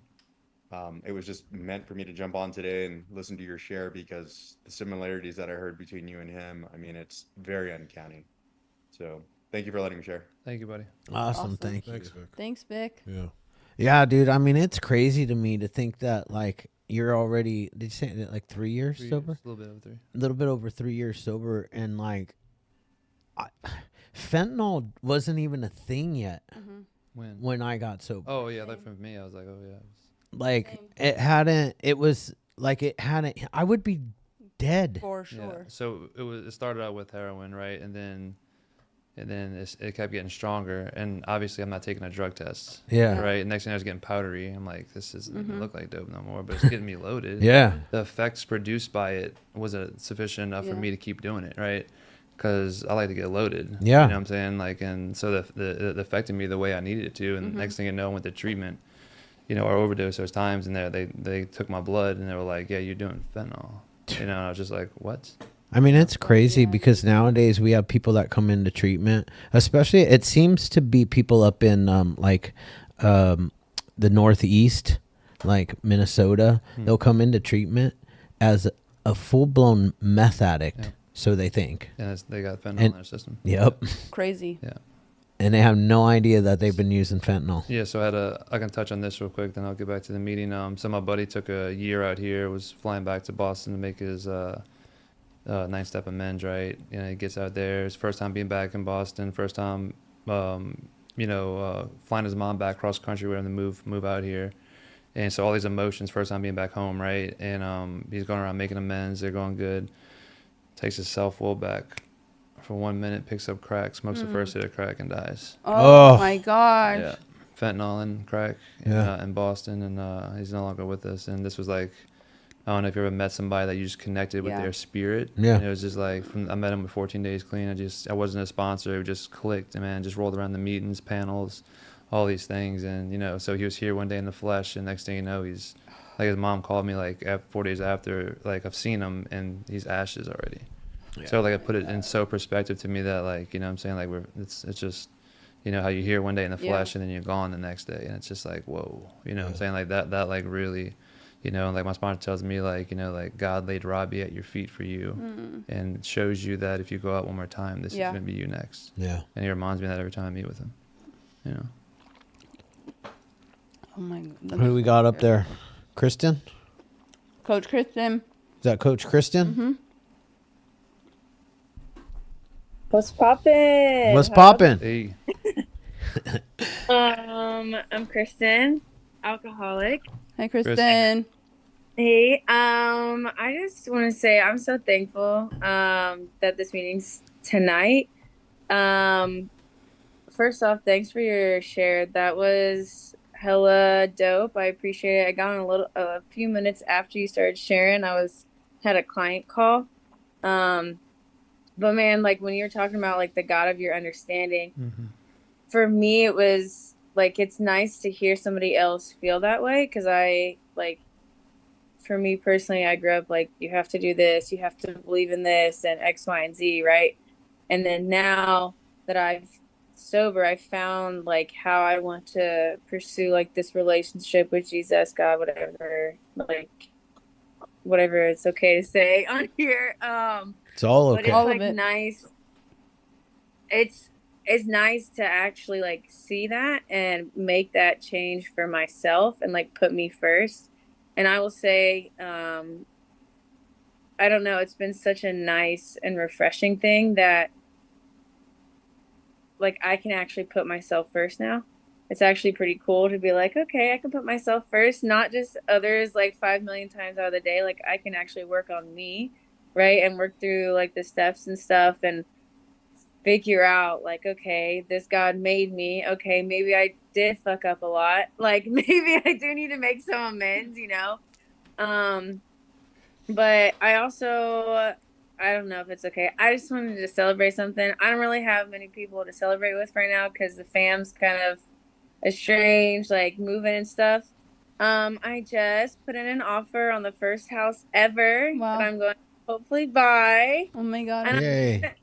it was just meant for me to jump on today and listen to your share, because the similarities that I heard between you and him, I mean, it's very uncanny. So thank you for letting me share. Thank you, buddy. Awesome. Thank you. Thanks, Vic. Thanks, Vic. Yeah. Yeah, dude. I mean, it's crazy to me to think that like you're already, did you say it, like 3 years 3 sober? years, a little bit over 3. A little bit over 3 years sober, and like fentanyl wasn't even a thing yet. When? I got sober. Oh yeah, like for me, I was like, oh yeah. Like it hadn't. It was like it hadn't. I would be dead. For Yeah. sure. So it started out with heroin, right, and then it kept getting stronger. And obviously, I'm not taking a drug test. Yeah. Right. Next thing I was getting powdery. I'm like, this doesn't even look like dope no more, but it's getting me loaded. Yeah. The effects produced by it wasn't sufficient enough for Yeah. me to keep doing it, right? Because I like to get loaded. Yeah. You know what I'm saying? Like, and so it affected me the way I needed it to. And next thing you know, I went to treatment, you know, or overdose those times, and they took my blood and they were like, yeah, you're doing fentanyl. You know, and I was just like, what? I mean, it's crazy because nowadays we have people that come into treatment, especially it seems to be people up in the Northeast, like Minnesota. They'll come into treatment as a full-blown meth addict. Yeah. So they think. And they got fentanyl And- in their system. Yep. Crazy. Yeah. And they have no idea that they've been using fentanyl. Yeah, so I can touch on this real quick, then I'll get back to the meeting. So my buddy took a year out here, was flying back to Boston to make his 9-step amends, right? You know, he gets out there, his first time being back in Boston, first time, flying his mom back cross country, we're going to move out here. And so all these emotions, first time being back home, right? And he's going around making amends, they're going good. Takes his self-will back for 1 minute, picks up crack, smokes the first hit of crack, and dies. Oh, Oh. my gosh. Yeah, fentanyl and crack in Boston, and he's no longer with us. And this was like, I don't know if you ever met somebody that you just connected with Yeah. their spirit. Yeah. And it was just like, I met him with 14 Days Clean. I wasn't a sponsor. It just clicked, and man, just rolled around the meetings, panels, all these things. And, you know, so he was here one day in the flesh, and next thing you know, he's, like his mom called me like 4 days after, like I've seen him, and he's ashes already. Yeah. So like I put it in so perspective to me that like, you know what I'm saying, like it's just, you know, how you hear one day in the Yeah. flesh and then you're gone the next day, and it's just like, whoa, you know what I'm saying, like that like really, you know, like my sponsor tells me, like, you know, like God laid Robbie at your feet for you and shows you that if you go out one more time, this Yeah. is gonna be you next. Yeah. And he reminds me of that every time I meet with him, you know. Oh my God. Who do we got up there? Kristen? Coach Kristen. Is that Coach Kristen? Mm-hmm. What's poppin'? What's poppin'? Hey, I'm Kristen, alcoholic. Hi, Kristen. Hey, I just want to say I'm so thankful that this meeting's tonight. First off, thanks for your share. That was hella dope. I appreciate it. I got on a few minutes after you started sharing. Had a client call. But man, like when you were talking about like the God of your understanding, for me it was like it's nice to hear somebody else feel that way, because for me personally, I grew up like you have to do this, you have to believe in this and X, Y, and Z, right? And then now that I've sober, I found like how I want to pursue like this relationship with Jesus, God, whatever it's okay to say on here. It's all But okay. it's All of like it. nice. It's nice to actually like see that and make that change for myself and like put me first. And I will say, I don't know, it's been such a nice and refreshing thing that like I can actually put myself first now. It's actually pretty cool to be like, okay, I can put myself first, not just others like 5 million times out of the day. Like I can actually work on me, right? And work through like the steps and stuff and figure out like, okay, this God made me. Okay, maybe I did fuck up a lot. Like maybe I do need to make some amends, you know? But I also, I don't know if it's okay. I just wanted to celebrate something. I don't really have many people to celebrate with right now because the fam's kind of estranged, like moving and stuff. I just put in an offer on the first house ever Wow. that I'm going to hopefully buy. Oh my God. And Yay.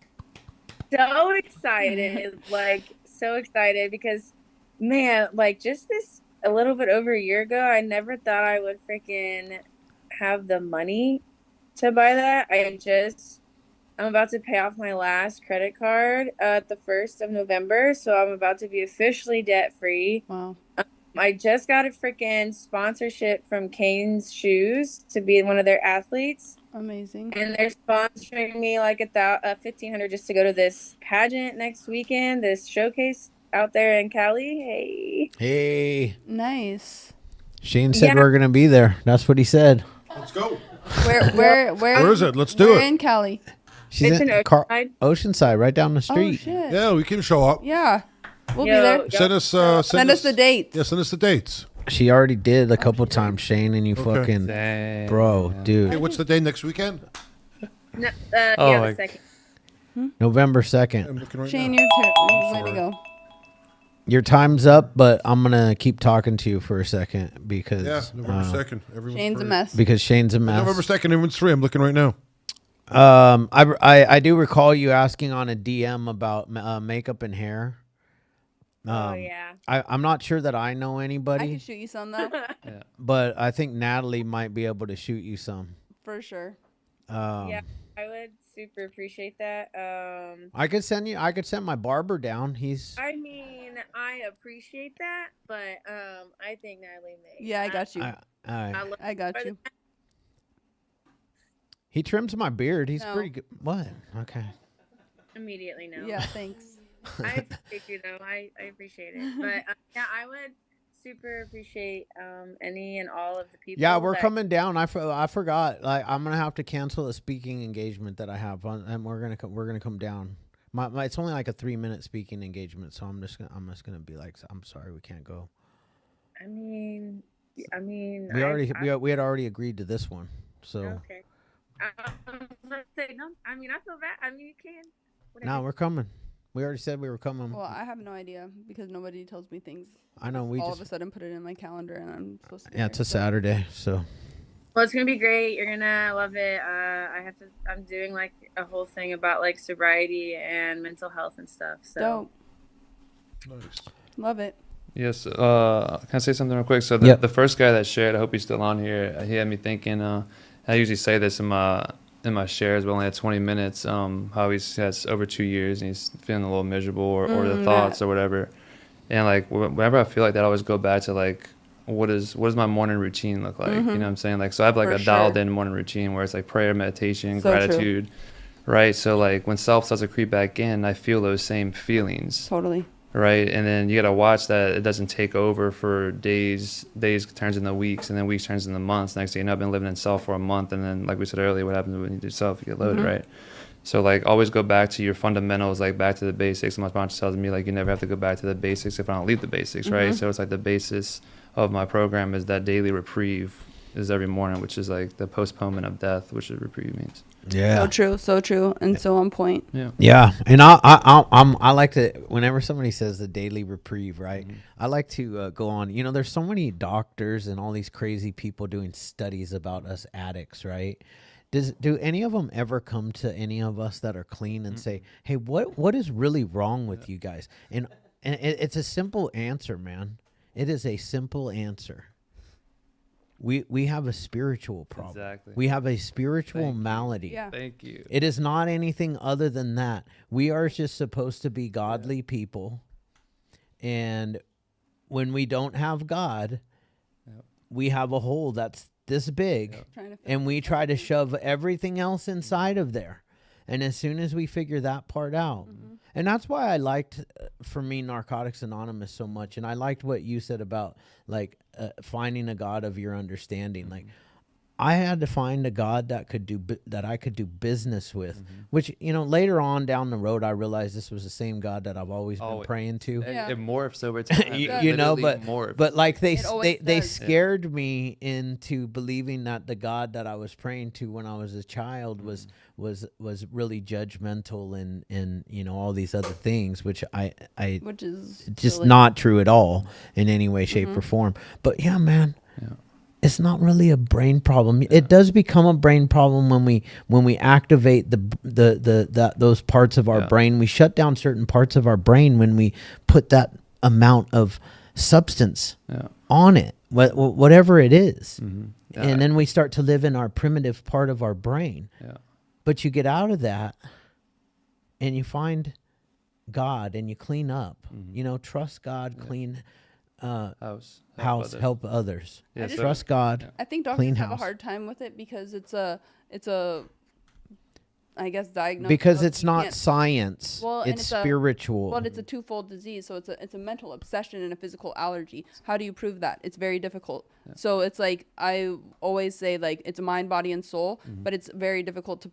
so excited, like so excited because man, like just this a little bit over a year ago, I never thought I would freaking have the money to buy that. I'm about to pay off my last credit card at the 1st of November, so I'm about to be officially debt free. Wow. I just got a freaking sponsorship from Kane's Shoes to be one of their athletes. Amazing. And they're sponsoring me like $1,500 just to go to this pageant next weekend, this showcase. out there in Cali. Hey, Nice. Shane said Yeah. we're gonna be there. That's what he said. Let's go. Where is it? Let's do Where it. in Cali? She's It's in in Oceanside. Oceanside, right down the Oh street. shit. Yeah, we can show up. Yeah. We'll be Yo, there. yo, Send us. Send us the dates. Yeah, send us the dates. She already did a couple times, Shane, and you Okay. fucking Dang. bro, Yeah. dude. Hey, what's the day next weekend? No, Oh, yeah, like- the second. November I'm 2nd. looking right Shane, now. way to sorry. go. Your time's up, but I'm gonna keep talking to you for a second because Yeah, November 2nd. Everyone's Shane's a free. mess. because Shane's a mess. November 2nd, everyone's free. I'm looking right now. I do recall you asking on a DM about makeup and hair. Oh yeah. I'm not sure that I know I anybody, can shoot you some though, but I think Natalie might be able to shoot you some. for sure. Yeah, I would super appreciate that. I could send my barber down. He's I mean, I appreciate that, but I think Natalie may. Yeah, I got you. I love I got you. he trims my beard. He's No. pretty good. What? Okay. immediately no. Yeah, thanks. I appreciate you though. I appreciate it, but yeah, I would super appreciate any and all of the people. Yeah, we're that- coming down. I forgot. Like I'm gonna have to cancel a speaking engagement that I have, and we're gonna come down. My it's only like a 3-minute speaking engagement, so I'm just gonna be like, I'm sorry, we can't go. I mean, We I- we had already agreed to this one, so Okay. Let's say no. I mean, I feel bad. I mean, you can. no, we're coming. We already said we were coming. Well, I have no idea because nobody tells me things. I know we All just of a sudden put it in my calendar and I'm supposed to. Be yeah, there, it's a so- Saturday, so Well, it's gonna be great. You're gonna love it. I'm doing like a whole thing about like sobriety and mental health and stuff. So Dope. Nice. Love it. Yes. Can I say something real quick? So Yep. the first guy that shared, I hope he's still on here. He had me thinking. I usually say this in my shares, but only at 20 minutes. How he has over 2 years and he's feeling a little miserable or the thoughts or whatever. And like whenever I feel like that, I always go back to like what is my morning routine look like? You know what I'm saying? Like so I have like For a dialed sure. in morning routine where it's like prayer, meditation, So true. gratitude. Right. So like when self starts to creep back in, I feel those same feelings. Totally. Right, and then you gotta watch that it doesn't take over for days turns into weeks, and then weeks turns into months. Next thing you know, I've been living in self for a month, and then like we said earlier, what happens when you do self? You get loaded, right? So like always go back to your fundamentals, like back to the basics. My sponsor tells me like you never have to go back to the basics if I don't leave the basics, right? So it's like the basis of my program is that daily reprieve is every morning, which is like the postponement of death, which is reprieve means. yeah. So true, and so on point. Yeah. Yeah, and I like to whenever somebody says the daily reprieve, right? I like to go on. You know, there's so many doctors and all these crazy people doing studies about us addicts, right? Do any of them ever come to any of us that are clean and say, "Hey, what is really wrong with you guys?" And it's a simple answer, man. It is a simple answer. We have a spiritual problem. Exactly. We have a spiritual Thank you. malady. Yeah. Thank you. It is not anything other than that. We are just supposed to be godly people. And when we don't have God, we have a hole that's this big. Trying to And we try to shove everything else inside of there. And as soon as we figure that part out, and that's why I liked, for me, Narcotics Anonymous so much. And I liked what you said about like finding a God of your understanding. Like I had to find a God that I could do business with, which, you know, later on down the road, I realized this was the same God that I've always been praying to. It morphs over time. You know, but like It always they does. scared me into believing that the God that I was praying to when I was a child was really judgmental and you know all these other things, which I which is just silly. not true at all in any way, shape, or form. But yeah, man. It's not really a brain problem. It does become a brain problem when we activate those parts of our brain. We shut down certain parts of our brain when we put that amount of substance on it, whatever it is. And then we start to live in our primitive part of our brain. But you get out of that and you find God and you clean up. You know, trust God, clean help others. Yeah, just- Trust God. I think doctors clean have house. a hard time with it because it's I guess, diagnosed because of, it's you not can't- science. Well, and it's it's a- spiritual. Well, it's a twofold disease, so it's a mental obsession and a physical allergy. How do you prove that? It's very difficult. So it's like I always say, like, it's mind, body, and soul, but it's very difficult to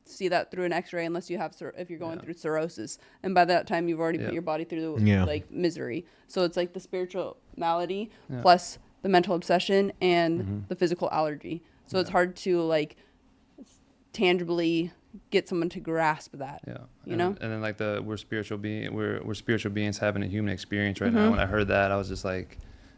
see that through an X-ray unless you have if you're going through cirrhosis, and by that time you've already put your body through like misery. So it's like the spiritual malady plus the mental obsession and the physical allergy. So it's hard to like tangibly get someone to grasp that. You know. And then like we're spiritual beings having a human experience right now. When I heard that, I was just like,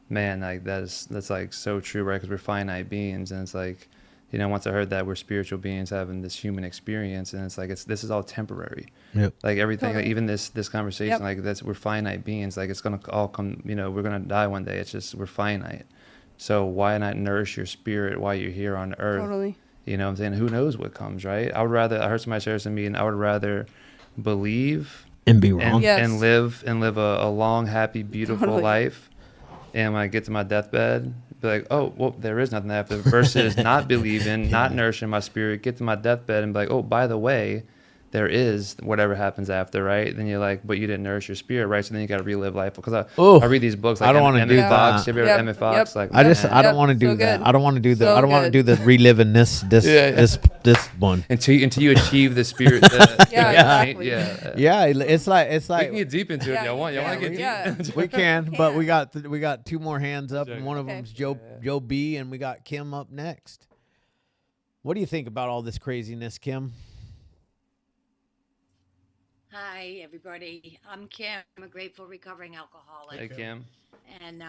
man, like that's like so true, right? Because we're finite beings, and it's like, you know, once I heard that we're spiritual beings having this human experience, and it's like this is all temporary. Like everything, like even this conversation, like we're finite beings. Like it's gonna all come. You know, we're gonna die one day. It's just we're finite. So why not nourish your spirit while you're here on earth? Totally. You know what I'm saying? Who knows what comes, right? I heard somebody share this to me, and I would rather believe and be wrong and live a long, happy, beautiful life. And when I get to my deathbed, be like, oh, well, there is nothing after, versus not believing, not nourishing my spirit, get to my deathbed and be like, oh, by the way, there is whatever happens after, right? Then you're like, but you didn't nourish your spirit, right? So then you got to relive life. Because I read these books, like I don't want to do Fox. that. Have you ever Emmett Fox? Like, I don't want to do So that. good. I don't want to do the. So I don't want to do good. the reliving this one. until you achieve the spirit. Exactly. Yeah, it's like We can get deep into it if y'all want. Y'all want to get deep? we can, but we got two more hands up, and one of Okay. them's Joe B, and we got Kim up next. What do you think about all this craziness, Kim? Hi, everybody. I'm Kim. I'm a grateful recovering alcoholic. Hey, Kim. And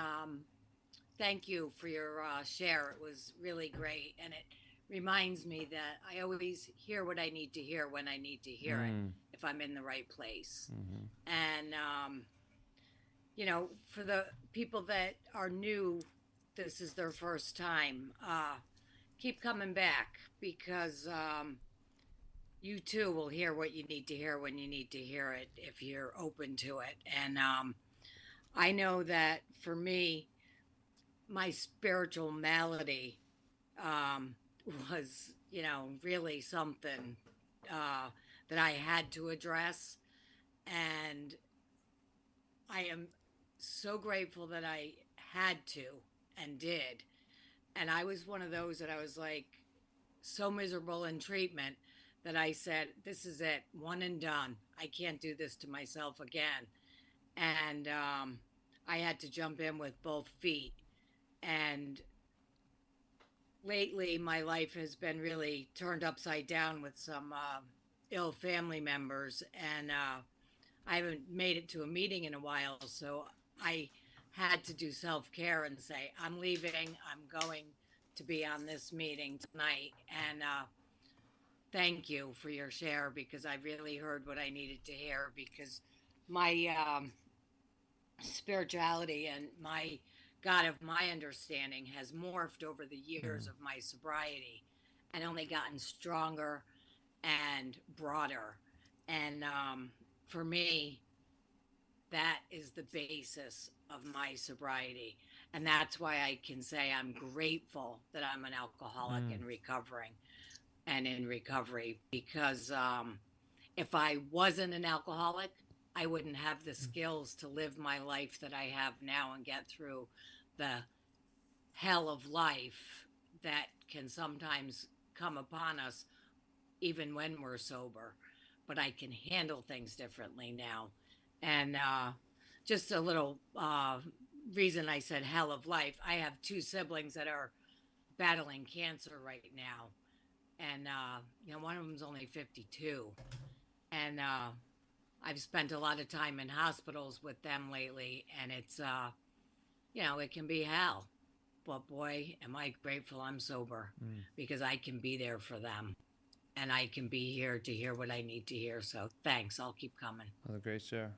thank you for your share. It was really great. And it reminds me that I always hear what I need to hear when I need to hear it, if I'm in the right place. And, you know, for the people that are new, this is their first time, keep coming back, because you too will hear what you need to hear when you need to hear it if you're open to it. And I know that for me, my spiritual malady was, you know, really something that I had to address. And I am so grateful that I had to and did. And I was one of those that I was like so miserable in treatment that I said, this is it, one and done. I can't do this to myself again. And I had to jump in with both feet. And lately, my life has been really turned upside down with some ill family members. And I haven't made it to a meeting in a while. So I had to do self-care and say, I'm leaving. I'm going to be on this meeting tonight. And thank you for your share, because I really heard what I needed to hear, because my spirituality and my God of my understanding has morphed over the years of my sobriety and only gotten stronger and broader. And for me, that is the basis of my sobriety. And that's why I can say I'm grateful that I'm an alcoholic and recovering. And in recovery, because if I wasn't an alcoholic, I wouldn't have the skills to live my life that I have now and get through the hell of life that can sometimes come upon us even when we're sober. But I can handle things differently now. And just a little reason I said hell of life, I have two siblings that are battling cancer right now. And, you know, one of them's only 52. And I've spent a lot of time in hospitals with them lately. And it's, you know, it can be hell. But boy, am I grateful I'm sober, because I can be there for them. And I can be here to hear what I need to hear. So thanks. I'll keep coming. That's a great share.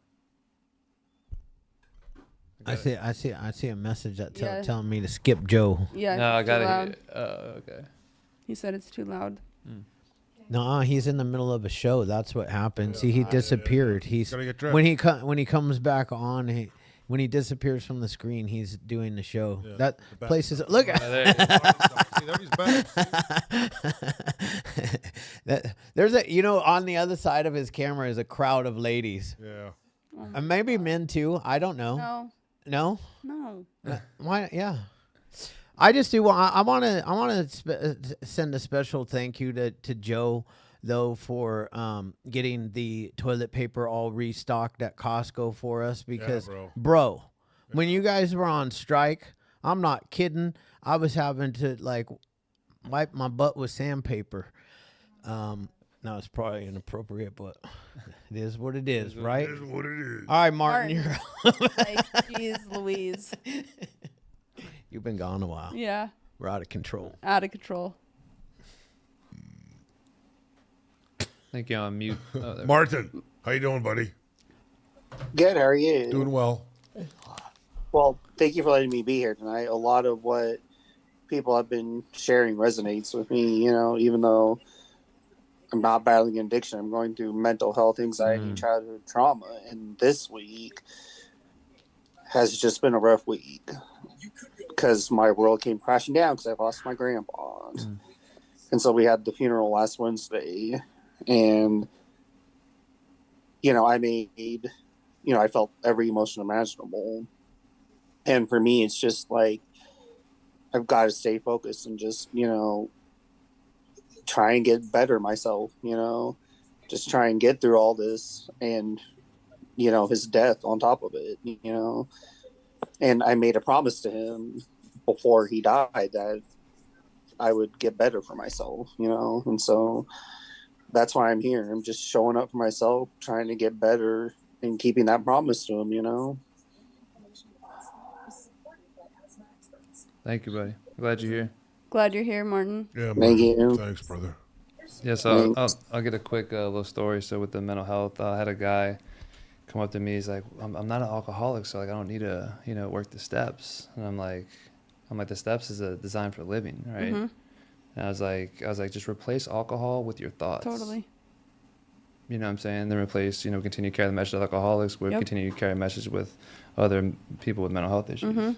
I see a message that Yeah. telling me to skip Joe. Yeah. No, I too got loud. it. Okay. He said it's too loud. No, he's in the middle of a show. That's what happened. See, he disappeared. He's Gotta get dressed. when he comes back on, When he disappears from the screen, he's doing the show. Yeah, That the back place is stuff. look. Yeah, there you See, there he's back. There's on the other side of his camera is a crowd of ladies, Yeah. and maybe men too. I don't know. No. No. No. Why? Yeah. I just do. I want to send a special thank you to Joe though for getting the toilet paper all restocked at Costco for us because bro, when you guys were on strike, I'm not kidding. I was having to like wipe my butt with sandpaper. No, it's probably inappropriate, but it is what it is, right? It is what it is. All right, Martin, you're Like, jeez Louise. You've been gone a while. Yeah. We're out of control. Out of control. I think you're on mute. Oh, there. Martin, how you doing, buddy? Good. How are you? Doing well. Well, thank you for letting me be here tonight. A lot of what people have been sharing resonates with me. Even though I'm not battling addiction, I'm going through mental health, anxiety, childhood trauma, and this week has just been a rough week because my world came crashing down because I lost my grandpa, and so we had the funeral last Wednesday, and I felt every emotion imaginable. And for me, it's just like, I've got to stay focused and just, try and get better myself, just try and get through all this and, his death on top of it, and I made a promise to him before he died that I would get better for myself, and so that's why I'm here. I'm just showing up for myself, trying to get better and keeping that promise to him, Thank you, buddy. Glad you're here. Glad you're here, Martin. Yeah, Thank you. Thanks, brother. Yeah, so I'll get a quick little story. So with the mental health, I had a guy come up to me. He's like, I'm not an alcoholic, so like I don't need to work the steps. And I'm like the steps is a design for living, right? Mm-hmm. And I was like just replace alcohol with your thoughts. Totally. You know what I'm saying? Then replace, continue to carry the message of alcoholics with continue to carry a message with other people with mental health issues. Mm-hmm.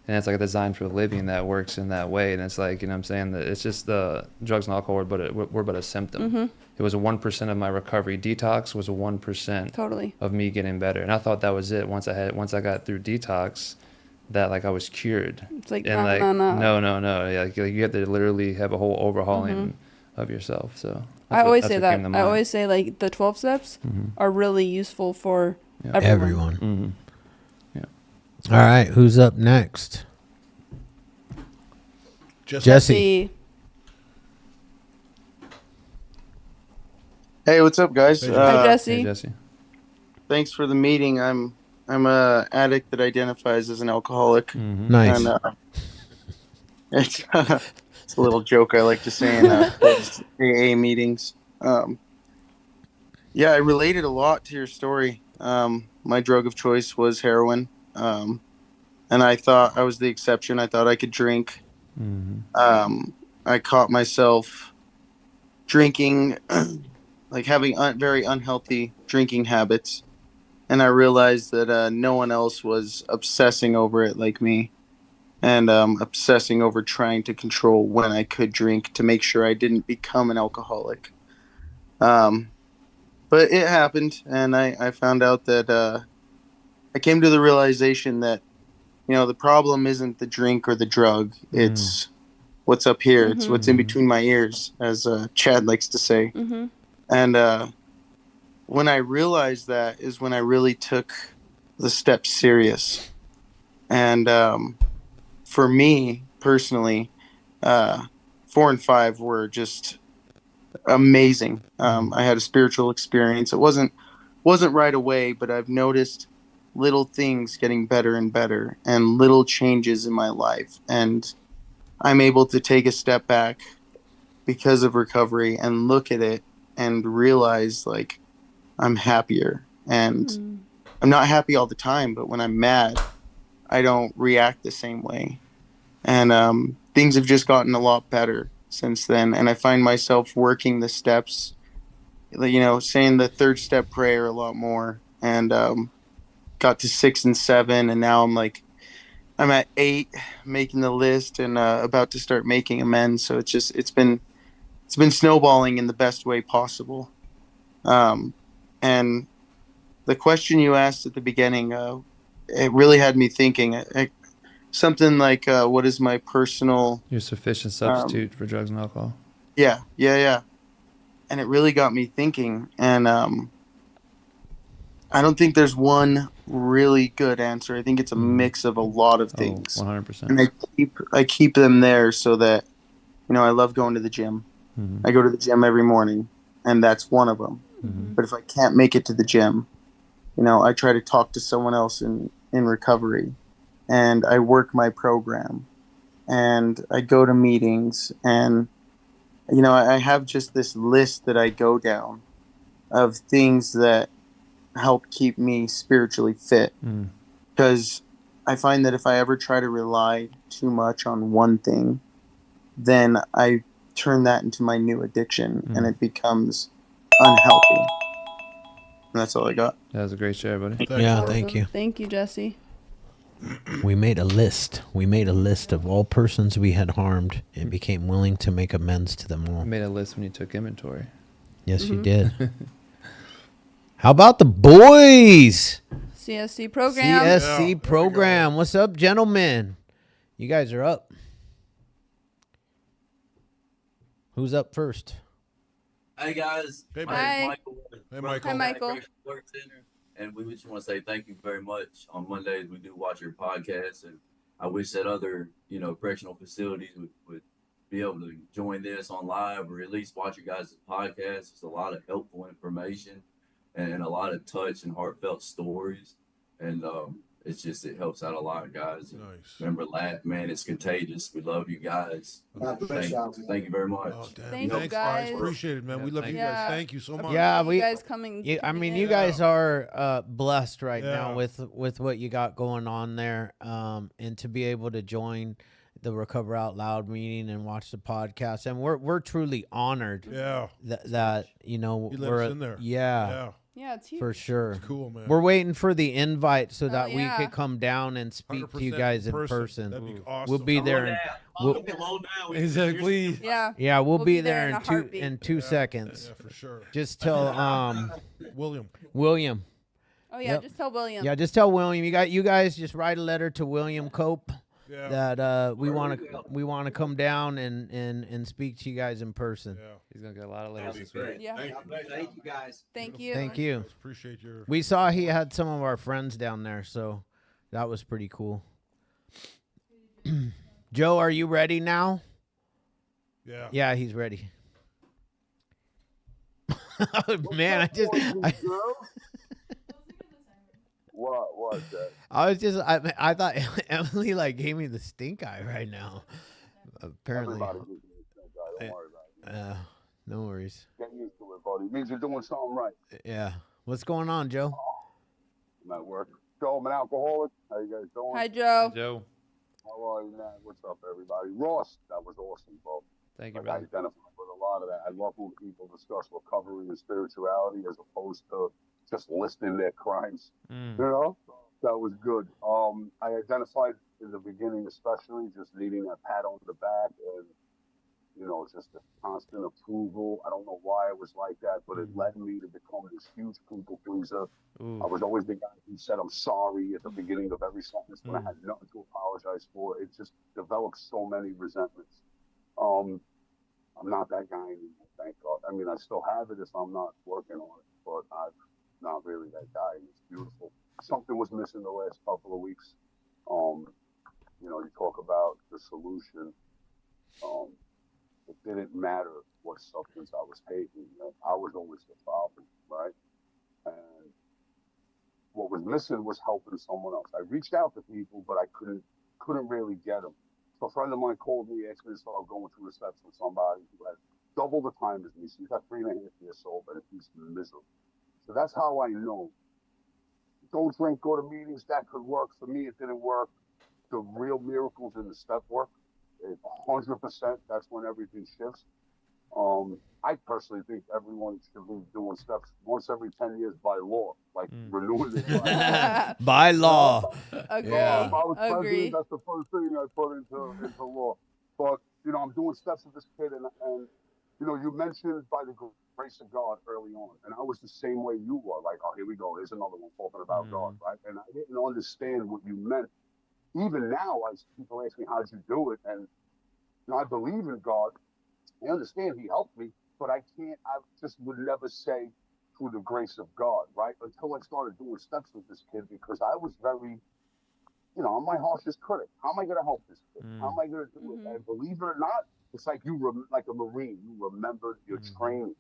And it's like a design for living that works in that way. And it's like, what I'm saying, that it's just the drugs and alcohol were but a symptom. Mm-hmm. It was a 1% of my recovery. Detox was a 1% Totally. of me getting better. And I thought that was it. Once I got through detox, that like I was cured. It's like, and no. No. Yeah, like you have to literally have a whole overhauling of yourself. So I always say that. I always say like the 12 steps are really useful for everyone. Mm-hmm. All right, who's up next? Jesse. Hey, what's up, guys? Hi, Jesse. Hey, Jesse. Thanks for the meeting. I'm a addict that identifies as an alcoholic. Mm-hmm. Nice. And, it's a little joke I like to say in AA meetings. Yeah, I related a lot to your story. My drug of choice was heroin. And I thought I was the exception. I thought I could drink. Mm-hmm. I caught myself drinking, like having very unhealthy drinking habits. And I realized that no one else was obsessing over it like me. And obsessing over trying to control when I could drink to make sure I didn't become an alcoholic. But it happened. And I found out that I came to the realization that, the problem isn't the drink or the drug. It's what's up here. It's what's in between my ears, as Chad likes to say. Mm-hmm. And when I realized that is when I really took the steps serious. And for me personally, 4 and 5 were just amazing. I had a spiritual experience. It wasn't right away, but I've noticed little things getting better and better and little changes in my life. And I'm able to take a step back because of recovery and look at it and realize like I'm happier. And I'm not happy all the time, but when I'm mad, I don't react the same way. And things have just gotten a lot better since then. And I find myself working the steps, saying the 3rd step prayer a lot more, and got to 6 and 7, and now I'm at 8, making the list, and about to start making amends. So it's been snowballing in the best way possible. And the question you asked at the beginning, it really had me thinking. Something like, what is my personal? Your sufficient substitute for drugs and alcohol. Yeah. And it really got me thinking. And I don't think there's one really good answer. I think it's a mix of a lot of things. 100%. And I keep them there so that, I love going to the gym. Mm-hmm. I go to the gym every morning, and that's one of them. Mm-hmm. But if I can't make it to the gym, I try to talk to someone else in recovery, and I work my program, and I go to meetings, and I have just this list that I go down of things that help keep me spiritually fit. Because I find that if I ever try to rely too much on one thing, then I turn that into my new addiction, and it becomes unhealthy. And that's all I got. That was a great share, buddy. Thank you. Thank you, Jesse. We made a list. We made a list of all persons we had harmed and became willing to make amends to them all. You made a list when you took inventory. Yes, you did. How about the boys? CSC program. CSC program. What's up, gentlemen? You guys are up. Who's up first? Hey guys. Hey, Hi. Michael. Hey, Michael. Hi, Michael. Correctional Work Center. And we just want to say thank you very much. On Mondays, we do watch your podcast, and I wish that other, correctional facilities would be able to join this on live or at least watch your guys' podcast. It's a lot of helpful information and a lot of touch and heartfelt stories. And it helps out a lot, guys. Nice. Remember, laugh, man, it's contagious. We love you guys. Thank you very much. Oh, damn. Thank you, Thanks, guys. Appreciate it, man. We love you guys. Thank you so much. Yeah, You guys coming. You tuning in. guys are blessed right now Yeah. with what you got going on there, and to be able to join the Recover Out Loud meeting and watch the podcast, and we're truly honored. Yeah. That You let we're us in there. Yeah. Yeah, it's huge. For sure. It's cool, man. We're waiting for the invite so that we yeah. could come down and speak to you 100% guys in person. That'd be awesome. We'll be there. Exactly. Yeah. Yeah, we'll be there in a heartbeat. in 2 seconds. Yeah, for sure. Just tell William. Oh yeah, just tell William. Yeah, just tell William. You guys just write a letter to William Cope Yeah. that we want to come down and speak to you guys in person. Yeah. He's going to get a lot of letters this week. Yeah. Thank you, guys. Thank you. Thank you. Appreciate your. We saw he had some of our friends down there, so that was pretty cool. Joe, are you ready now? Yeah. Yeah, he's ready. Man, What that? I thought Emily gave me the stink eye right now. Apparently. Everybody gives me the stink eye. Don't worry about it. No worries. Get used to it, buddy. It means you're doing something right. Yeah. What's going on, Joe? I'm at work. Joe, I'm an alcoholic. How you guys doing? Hi, Joe. Joe. How are you, man? What's up, everybody? Ross, that was awesome, bro. Thank you, I brother. identify with a lot of that. I love when people discuss recovery and spirituality as opposed to just listing their crimes. You know, that was good. I identified in the beginning, especially just needing a pat on the back and just a constant approval. I don't know why it was like that, but it led me to become this huge people pleaser. I was always the guy who said I'm sorry at the beginning of every sentence when I had nothing to apologize for. It just developed so many resentments. I'm not that guy anymore, thank God. I mean, I still have it if I'm not working on it, but I'm not really that guy. It's beautiful. Something was missing the last couple of weeks. You talk about the solution. It didn't matter what substance I was taking. I was always the problem, right? And what was missing was helping someone else. I reached out to people, but I couldn't really get them. So a friend of mine called me, asked me to start going through the steps with somebody who had double the time as me. She's got 3.5 years sober, and he's miserable. So that's how I know. Don't drink, go to meetings. That could work. For me, it didn't work. The real miracles in the step work. 100%, that's when everything shifts. I personally think everyone should be doing steps once every 10 years by law, like renewing it by law. By law. Agree. If I was president, Agree. that's the first thing I put into law. But I'm doing steps with this kid, and you mentioned by the grace of God early on, and I was the same way you were. Like, oh, here we go. Here's another one talking about God, right? And I didn't understand what you meant. Even now, as people ask me how'd you do it, and I believe in God. I understand He helped me, but I can't. I just would never say through the grace of God, right? Until I started doing steps with this kid, because I was very I'm my harshest critic. How am I going to help this kid? How am I going to do it? And believe it or not, it's like like a Marine. You remember your training.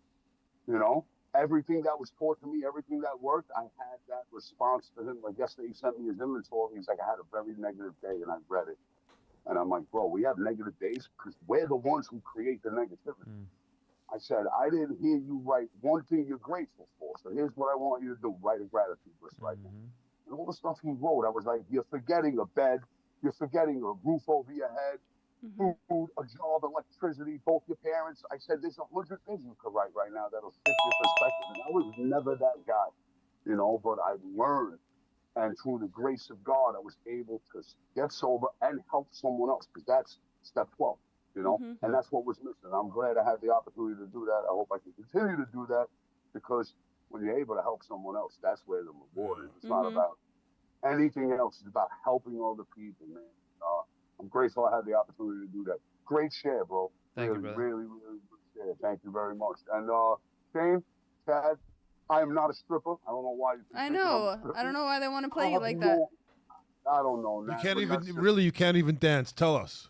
Everything that was taught to me, everything that worked, I had that response to him. Like yesterday, he sent me his inventory. He's like, I had a very negative day, and I read it. And I'm like, bro, we have negative days because we're the ones who create the negativity. I said, I didn't hear you write one thing you're grateful for. So here's what I want you to do. Write a gratitude list right now. And all the stuff he wrote, I was like, you're forgetting a bed. You're forgetting a roof over your head, food, a job, electricity, both your parents. I said, there's 100 things you could write right now that'll shift your perspective. And I was never that guy, but I learned. And through the grace of God, I was able to get sober and help someone else, because that's step 12, and that's what was missing. I'm glad I had the opportunity to do that. I hope I can continue to do that, because when you're able to help someone else, that's where the reward is. It's not about anything else. It's about helping other people, man. I'm grateful I had the opportunity to do that. Great share, bro. Thank you, brother. Really, really good share. Thank you very much. And Shane, Chad, I am not a stripper. I don't know why. I know. I don't know why they want to play you like that. I don't know. You can't even dance. Tell us.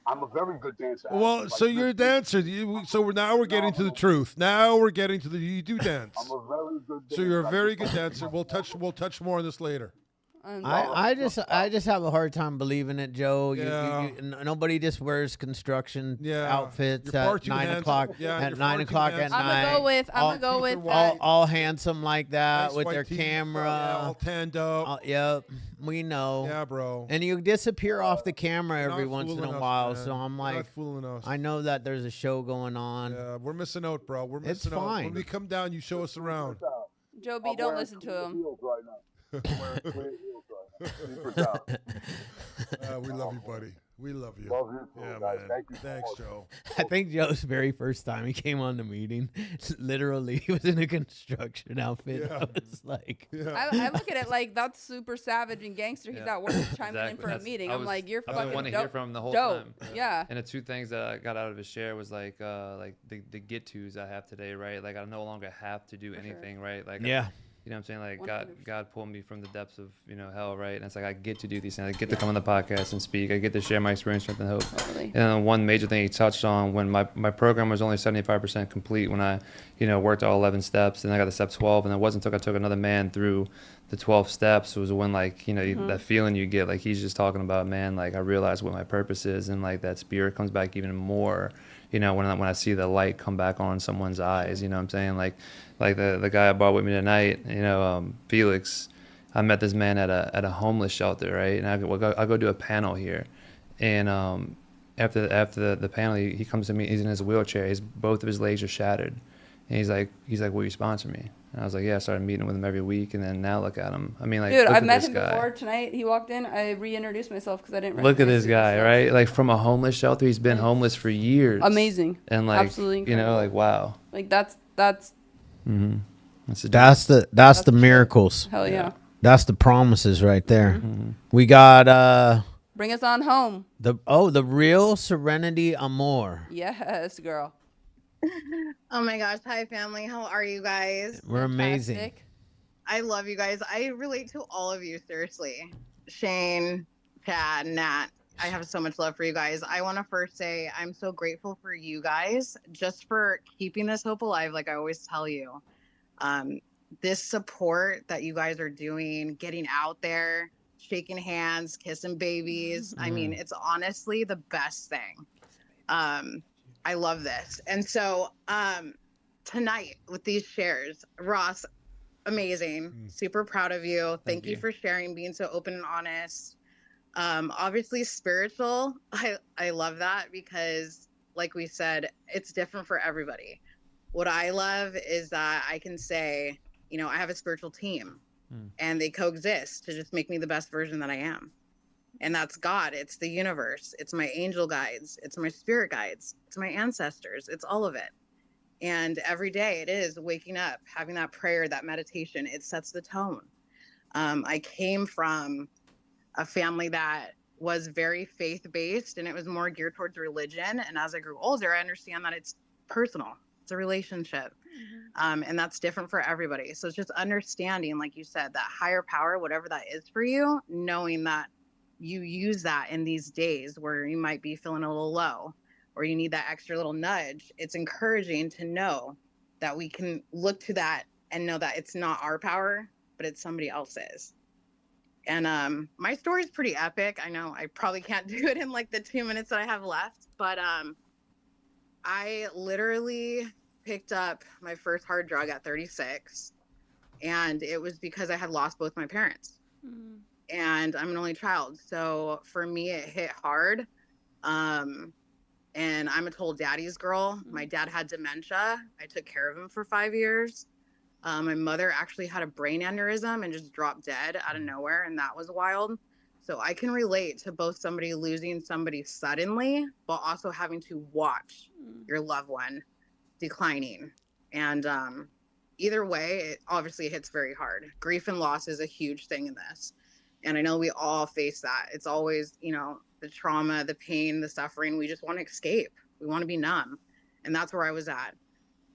I'm a very good dancer. Well, so you're a dancer. Now we're getting to the truth. Now we're getting to you do dance. I'm a very good dancer. So you're a very good dancer. We'll touch more on this later. I just have a hard time believing it, Joe. Yeah. Nobody just wears construction outfits at 9 o'clock. Yeah, at 9 o'clock at night. I'm gonna go with all handsome like that Nice with white their teeth, camera, all tanned up. Yep, we know. Yeah, bro. And you disappear off the camera every Not once in a fooling us, while, man. so I'm You're like, not fooling us. I know that there's a show going on. Yeah, we're missing out, bro. We're It's missing out. fine. When we come down, you show us around. Joe B. Don't listen to him. We love you, buddy. We love you. Love you too, yeah, guys. man. Thank you. Thanks, Joe. I think Joe's very first time he came on the meeting, literally he was in a construction outfit. Yeah. I was like, I look at it like that's super savage and gangster. He's at work chiming in for a meeting. I'm like, you're fucking want to dope. hear from him the whole dope. time. Yeah. And the two things that I got out of his share was like the get tos I have today, right? Like I no longer have to do anything, right? Like yeah. You know what I'm saying? Like 100%. God pulled me from the depths of, hell, right? And it's like I get to do these things. I get to come on the podcast and speak. I get to share my experience, strength, and hope. Totally. And then one major thing he touched on, when my program was only 75% complete, when I, worked all 11 steps, and I got to step 12, and it wasn't until I took another man through the 12 steps was when, like, that feeling you get, like he's just talking about, man, like I realize what my purpose is, and like that spirit comes back even more, when I see the light come back on someone's eyes, you know what I'm saying? Like the guy I brought with me tonight, Felix, I met this man at a homeless shelter, right? And I go do a panel here, and after the panel, he comes to me. He's in his wheelchair. Both of his legs are shattered, and he's like, will you sponsor me? And I was like, yeah. I started meeting with him every week, and then now look at him. I mean, like, dude, look I've at met this him guy. before. Tonight he walked in. I reintroduced myself because I didn't. Look at recognize this guy, right? Like from a homeless shelter, he's been homeless for years. Amazing. And like, absolutely incredible. like wow. Like that's. Mm-hmm. That's the miracles. Hell yeah. That's the promises right there. We got Bring us on home. the real Serenity Amor. Yes, girl. Oh my gosh. Hi, family. How are you guys? We're amazing. Fantastic. I love you guys. I relate to all of you, seriously. Shane, Chad, Nat. I have so much love for you guys. I want to first say I'm so grateful for you guys just for keeping this hope alive, like I always tell you. This support that you guys are doing, getting out there, shaking hands, kissing babies. I mean, it's honestly the best thing. I love this. And so tonight with these shares, Ross, amazing. Super proud of you. Thank you for sharing, being so open and honest. Obviously spiritual. I love that because like we said, it's different for everybody. What I love is that I can say, you know, I have a spiritual team and they coexist to just make me the best version that I am. And that's God. It's the universe. It's my angel guides. It's my spirit guides. It's my ancestors. It's all of it. And every day it is waking up, having that prayer, that meditation. It sets the tone. I came from a family that was very faith-based, and it was more geared towards religion. And as I grew older, I understand that it's personal. It's a relationship. And that's different for everybody. So it's just understanding, like you said, that higher power, whatever that is for you, knowing that you use that in these days where you might be feeling a little low or you need that extra little nudge. It's encouraging to know that we can look to that and know that it's not our power, but it's somebody else's. And my story is pretty epic. I know I probably can't do it in like the 2 minutes that I have left, but I literally picked up my first hard drug at 36, and it was because I had lost both my parents. And I'm an only child. So for me, it hit hard. And I'm a total daddy's girl. My dad had dementia. I took care of him for 5 years. My mother actually had a brain aneurysm and just dropped dead out of nowhere. And that was wild. So I can relate to both somebody losing somebody suddenly, but also having to watch your loved one declining. And either way, it obviously hits very hard. Grief and loss is a huge thing in this. And I know we all face that. It's always, you know, the trauma, the pain, the suffering. We just want to escape. We want to be numb. And that's where I was at.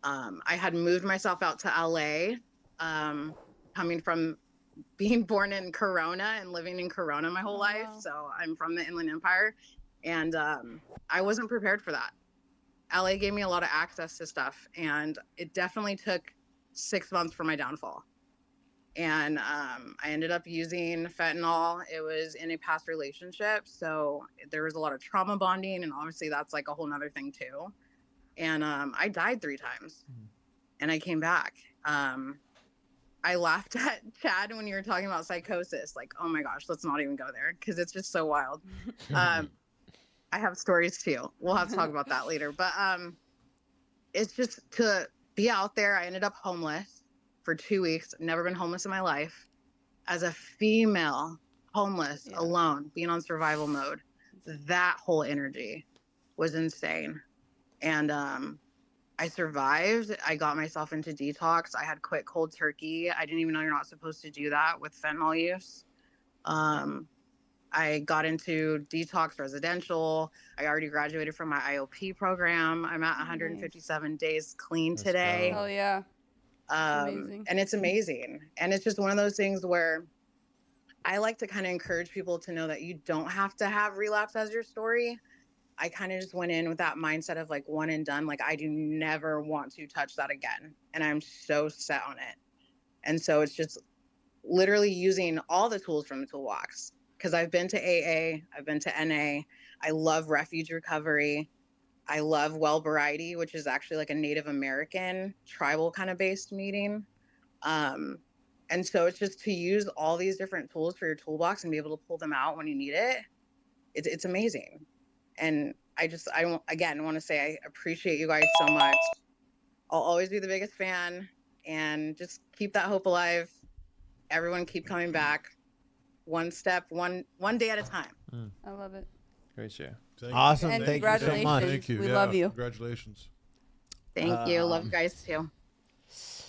I had moved myself out to LA, coming from being born in Corona and living in Corona my whole life. So I'm from the Inland Empire. And I wasn't prepared for that. LA gave me a lot of access to stuff. And it definitely took 6 months for my downfall. And I ended up using fentanyl. It was in a past relationship. So there was a lot of trauma bonding. And obviously that's like a whole nother thing too. And I died 3 times and I came back. I laughed at Chad when you were talking about psychosis. Like, oh my gosh, let's not even go there because it's just so wild. I have stories too. We'll have to talk about that later. But it's just to be out there. I ended up homeless for 2 weeks. Never been homeless in my life. As a female, homeless, alone, being on survival mode, that whole energy was insane. And I survived. I got myself into detox. I had quit cold turkey. I didn't even know you're not supposed to do that with fentanyl use. I got into detox residential. I already graduated from my IOP program. I'm at 157 days clean today. Oh yeah. Amazing. And it's amazing. And it's just one of those things where I like to kind of encourage people to know that you don't have to have relapse as your story. I kind of just went in with that mindset of like one and done. Like I do never want to touch that again. And I'm so set on it. And so it's just literally using all the tools from the toolbox. Because I've been to AA, I've been to NA. I love refuge recovery. I love Well Variety, which is actually like a Native American tribal kind of based meeting. And so it's just to use all these different tools for your toolbox and be able to pull them out when you need it. It's amazing. And I again want to say I appreciate you guys so much. I'll always be the biggest fan, and just keep that hope alive. Everyone keep coming back. One step, one day at a time. I love it. Great share. Awesome. And Thank you so much. Thank you. We love you. Congratulations. Thank you. Love you guys too.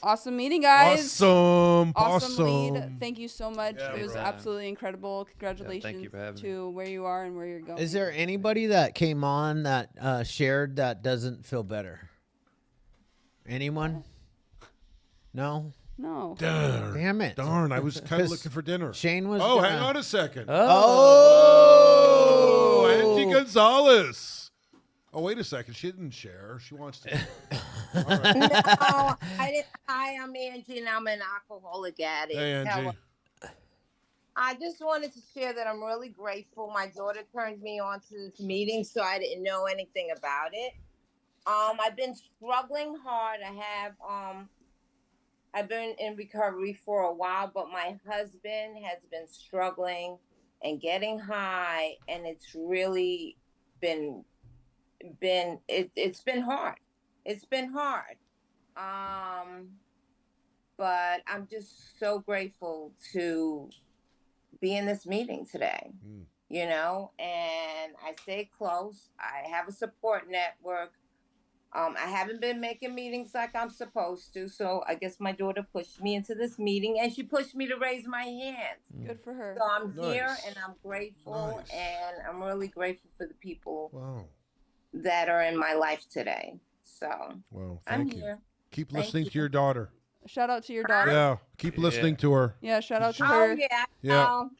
Awesome meeting, guys. Awesome. Lead. Thank you so much. Yeah, it was absolutely incredible. Congratulations thank you for having to where you are and where you're going. Is there anybody that came on that shared that doesn't feel better? Anyone? No? No. Damn it. Darn, I was kind of looking for dinner. Shane was Oh, gonna- hang on a second. Oh, Angie Gonzalez. Oh, wait a second. She didn't share. She wants to. All right. No, I didn't. Hi, I'm Angie, and I'm an alcoholic addict. Hey, Angie. Hello. I just wanted to share that I'm really grateful. My daughter turned me on to this meeting, so I didn't know anything about it. I've been struggling hard. I've been in recovery for a while, but my husband has been struggling and getting high, and it's really been it's been hard. It's been hard. But I'm just so grateful to be in this meeting today. You know, and I stay close. I have a support network. I haven't been making meetings like I'm supposed to, so I guess my daughter pushed me into this meeting, and she pushed me to raise my hand. Good for her. So I'm here, Nice. and I'm grateful, and I'm really grateful for the people Wow. that are in my life today. So Well, I'm thank you. here. Keep Thank listening you. to your daughter. Shout out to your daughter. Yeah, keep listening to her. Yeah, shout out to Oh her. yeah. Yeah. Oh,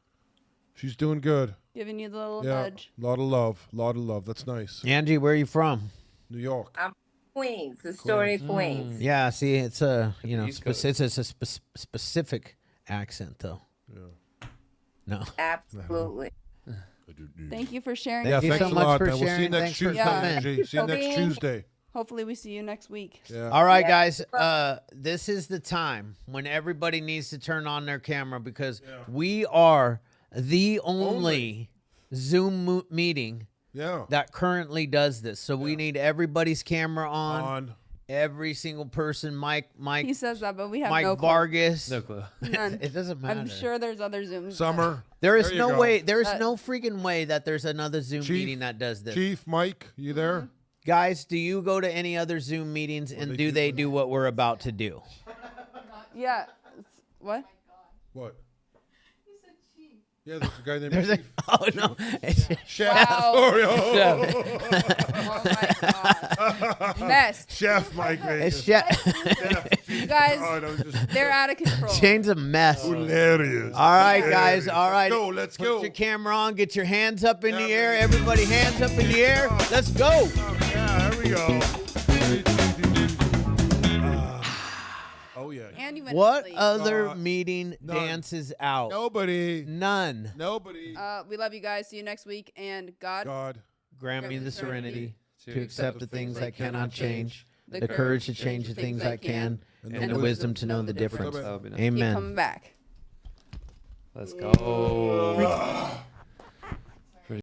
She's doing good. Giving you the little Yeah, nudge. lot of love, lot of love. That's nice. Angie, where are you from? New York. I'm Queens, the story of Queens. Yeah, see, it's a East Coast. it's a specific accent though. Yeah. No. Absolutely. Thank you for sharing. Yeah, Thank you thanks so a much lot, for man. We'll see you sharing. next Thanks for Tuesday, coming. Angie. See you next Okay. Tuesday. Hopefully we see you next week. Yeah. All right, Yeah. guys. This is the time when everybody needs to turn on their camera because we are the only Zoom meeting Yeah. that currently does this. So we need everybody's camera on. On. Every single person. Mike, He says that, but we have Mike no clue. Vargas. No clue. None. It doesn't matter. I'm sure there's other Zooms. Summer. There is There you no go. way. There is Uh, no freaking way that there's another Zoom Chief, meeting that does this. Chief, Mike, you there? Guys, do you go to any other Zoom meetings and do they do what we're about to do? Yeah. What? What? Yeah, there's a guy named There's a, Chief. oh no, it's Chef. Wow. Sorry. Oh my god. Mess. Chef Mike. it's Vegas. You guys, Oh, no, just they're out of control. Shane's a mess. hilarious. All right, guys. Hilarious. All right. Let's Put go. your camera on. Get your hands up in Yeah, the air. man. Everybody, hands up in the air. Let's go. Yeah, here we go. Oh yeah. And you went What to sleep. other meeting none. dances out? Nobody. None. Nobody. We love you guys. See you next week. And God, God. Grant me the serenity To to accept the things I cannot change, the courage to change the things I can, and the wisdom to know the difference. That would be nice. keep Amen. coming back. Let's go.